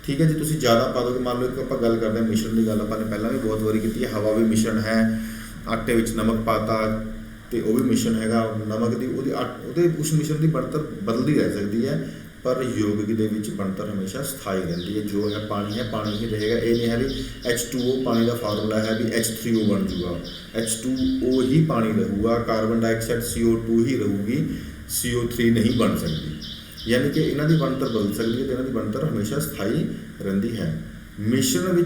ਠੀਕ ਹੈ। ਜੇ ਤੁਸੀਂ ਜ਼ਿਆਦਾ ਪਾ ਦੋਗੇ, ਮੰਨ ਲਓ ਕਿ ਆਪਾਂ ਗੱਲ ਕਰਦੇ ਹਾਂ ਮਿਸ਼ਰਣ ਦੀ ਗੱਲ, ਆਪਾਂ ਨੇ ਪਹਿਲਾਂ ਵੀ ਬਹੁਤ ਵਾਰੀ ਕੀਤੀ ਹੈ। ਹਵਾ ਵੀ ਮਿਸ਼ਰਣ ਹੈ, ਆਟੇ ਵਿੱਚ ਨਮਕ ਪਾਤਾ ਤੇ ਉਹ ਵੀ ਮਿਸ਼ਰਣ ਹੈਗਾ। ਨਮਕ ਦੀ ਉਹਦੇ ਉਸ ਮਿਸ਼ਰਣ ਦੀ ਬਣਤਰ ਬਦਲਦੀ ਰਹਿ ਸਕਦੀ ਹੈ, ਪਰ ਯੋਗਿਕ ਦੇ ਵਿੱਚ ਬਣਤਰ ਹਮੇਸ਼ਾ ਸਥਾਈ ਰਹਿੰਦੀ ਹੈ। ਜੋ ਹੈ ਪਾਣੀ ਹੀ ਰਹੇਗਾ। ਇਹ ਨਹੀਂ ਹੈ ਵੀ H2O ਪਾਣੀ ਦਾ ਫਾਰਮੂਲਾ ਹੈ ਵੀ H3O ਬਣ ਜੂਗਾ, H2O ਹੀ ਪਾਣੀ ਰਹੂਗਾ। ਕਾਰਬਨ ਡਾਈਆਕਸਾਈਡ CO2 ਹੀ ਰਹੂਗੀ, CO3 ਨਹੀਂ ਬਣ ਸਕਦੀ। ਯਾਨੀ ਕਿ ਇਹਨਾਂ ਦੀ ਬਣਤਰ ਬਦਲ ਸਕਦੀ ਹੈ ਤੇ ਇਹਨਾਂ ਦੀ ਬਣਤਰ ਹਮੇਸ਼ਾ ਸਥਾਈ ਰਹਿੰਦੀ ਹੈ। ਮਿਸ਼ਰਣ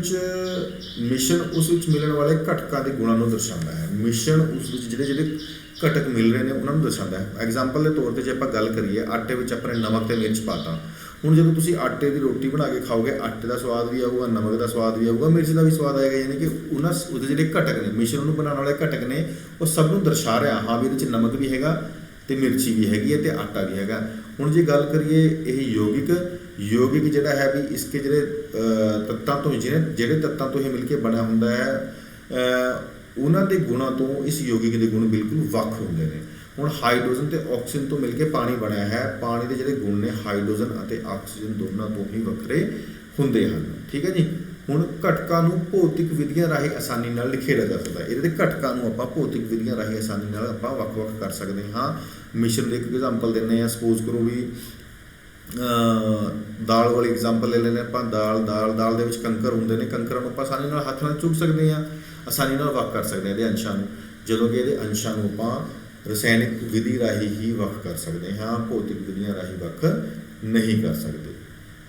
ਉਸ ਵਿੱਚ ਮਿਲਣ ਵਾਲੇ ਘਟਕਾਂ ਦੇ ਗੁਣਾਂ ਨੂੰ ਦਰਸਾਉਂਦਾ ਹੈ। ਮਿਸ਼ਰਣ ਉਸ ਵਿੱਚ ਜਿਹੜੇ ਘਟਕ ਮਿਲ ਰਹੇ ਨੇ ਉਹਨਾਂ ਨੂੰ ਦਰਸਾਉਂਦਾ ਹੈ। ਐਗਜ਼ਾਮਪਲ ਦੇ ਤੌਰ 'ਤੇ ਜੇ ਆਪਾਂ ਗੱਲ ਕਰੀਏ, ਆਟੇ ਵਿੱਚ ਆਪਣੇ ਨਮਕ ਤੇ ਮਿਰਚ ਪਾਤਾ। ਹੁਣ ਜਦੋਂ ਤੁਸੀਂ ਆਟੇ ਦੀ ਰੋਟੀ ਬਣਾ ਕੇ ਖਾਓਗੇ, ਆਟੇ ਦਾ ਸਵਾਦ ਵੀ ਆਊਗਾ, ਨਮਕ ਦਾ ਸਵਾਦ ਵੀ ਆਊਗਾ, ਮਿਰਚ ਦਾ ਵੀ ਸਵਾਦ ਆਏਗਾ। ਯਾਨੀ ਕਿ ਉਹਦੇ ਜਿਹੜੇ ਘਟਕ ਨੇ, ਮਿਸ਼ਰਣ ਨੂੰ ਬਣਾਉਣ ਵਾਲੇ ਘਟਕ ਨੇ, ਉਹ ਸਭ ਨੂੰ ਦਰਸਾ ਰਿਹਾ ਹਾਂ ਵੀ ਇਹਦੇ 'ਚ ਨਮਕ ਵੀ ਹੈਗਾ ਤੇ ਮਿਰਚੀ ਵੀ ਹੈਗੀ ਹੈ ਤੇ ਆਟਾ ਵੀ ਹੈਗਾ। ਹੁਣ ਜੇ ਗੱਲ ਕਰੀਏ ਇਹ ਯੋਗਿਕ ਜਿਹੜਾ ਹੈ ਵੀ ਇਸਕੇ ਜਿਹੜੇ ਤੱਤਾਂ ਤੋਂ ਜਿਹੜੇ ਤੱਤਾਂ ਤੋਂ ਇਹ ਮਿਲ ਕੇ ਬਣਿਆ ਹੁੰਦਾ ਹੈ, ਉਹਨਾਂ ਦੇ ਗੁਣਾਂ ਤੋਂ ਇਸ ਯੋਗਿਕ ਦੇ ਗੁਣ ਬਿਲਕੁਲ ਵੱਖ ਹੁੰਦੇ ਨੇ। ਹੁਣ ਹਾਈਡਰੋਜਨ ਤੇ ਆਕਸੀਜਨ ਤੋਂ ਮਿਲ ਕੇ ਪਾਣੀ ਬਣਿਆ ਹੈ। ਪਾਣੀ ਦੇ ਜਿਹੜੇ ਗੁਣ ਨੇ ਹਾਈਡਰੋਜਨ ਅਤੇ ਆਕਸੀਜਨ ਦੋਨਾਂ ਤੋਂ ਹੀ ਵੱਖਰੇ ਹੁੰਦੇ ਹਨ, ਠੀਕ ਹੈ ਜੀ। ਹੁਣ ਘਟਕਾਂ ਨੂੰ ਭੌਤਿਕ ਵਿਧੀਆਂ ਰਾਹੀਂ ਆਸਾਨੀ ਨਾਲ ਲਿਖਿਆ ਜਾ ਸਕਦਾ ਹੈ। ਇਹਦੇ ਘਟਕਾਂ ਨੂੰ ਆਪਾਂ ਭੌਤਿਕ ਵਿਧੀਆਂ ਰਾਹੀਂ ਆਸਾਨੀ ਨਾਲ ਆਪਾਂ ਵੱਖ-ਵੱਖ ਕਰ ਸਕਦੇ ਹਾਂ। ਮਿਸ਼ਰਣ ਦੇ ਇੱਕ ਐਗਜ਼ਾਮਪਲ ਦਿੰਦੇ ਹਾਂ। ਸਪੋਜ਼ ਕਰੋ ਵੀ ਦਾਲ ਵਾਲੀ ਐਗਜ਼ਾਮਪਲ ਲੈ ਲੈਂਦੇ ਆਪਾਂ। ਦਾਲ ਦੇ ਵਿੱਚ ਕੰਕਰ ਹੁੰਦੇ ਨੇ, ਕੰਕਰਾਂ ਨੂੰ ਆਪਾਂ ਆਸਾਨੀ ਨਾਲ ਹੱਥ ਨਾਲ ਚੁੱਕ ਸਕਦੇ ਹਾਂ, ਆਸਾਨੀ ਨਾਲ ਵੱਖ ਕਰ ਸਕਦੇ ਹਾਂ ਇਹਦੇ ਅੰਸ਼ਾਂ ਨੂੰ, ਜਦੋਂ ਕਿ ਇਹਦੇ ਅੰਸ਼ਾਂ ਨੂੰ ਆਪਾਂ ਰਸਾਇਣਿਕ ਵਿਧੀ ਰਾਹੀਂ ਹੀ ਵੱਖ ਕਰ ਸਕਦੇ ਹਾਂ, ਭੌਤਿਕ ਵਿਧੀਆਂ ਰਾਹੀਂ ਵੱਖ ਨਹੀਂ ਕਰ ਸਕਦੇ।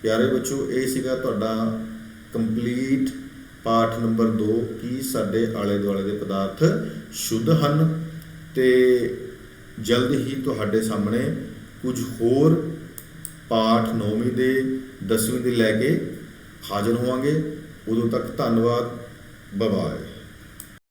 ਪਿਆਰੇ ਬੱਚੋ, ਇਹ ਸੀਗਾ ਤੁਹਾਡਾ ਕੰਪਲੀਟ ਪਾਠ ਨੰਬਰ 2 ਕਿ ਸਾਡੇ ਆਲੇ ਦੁਆਲੇ ਦੇ ਪਦਾਰਥ ਸ਼ੁੱਧ ਹਨ। ਤੇ ਜਲਦ ਹੀ ਤੁਹਾਡੇ ਸਾਹਮਣੇ ਕੁਝ ਹੋਰ ਪਾਠ 9ਵੀਂ ਦੇ 10ਵੀਂ ਦੇ ਲੈ ਕੇ ਹਾਜ਼ਰ ਹੋਵਾਂਗੇ। ਉਦੋਂ ਤੱਕ ਧੰਨਵਾਦ, ਬਾਏ।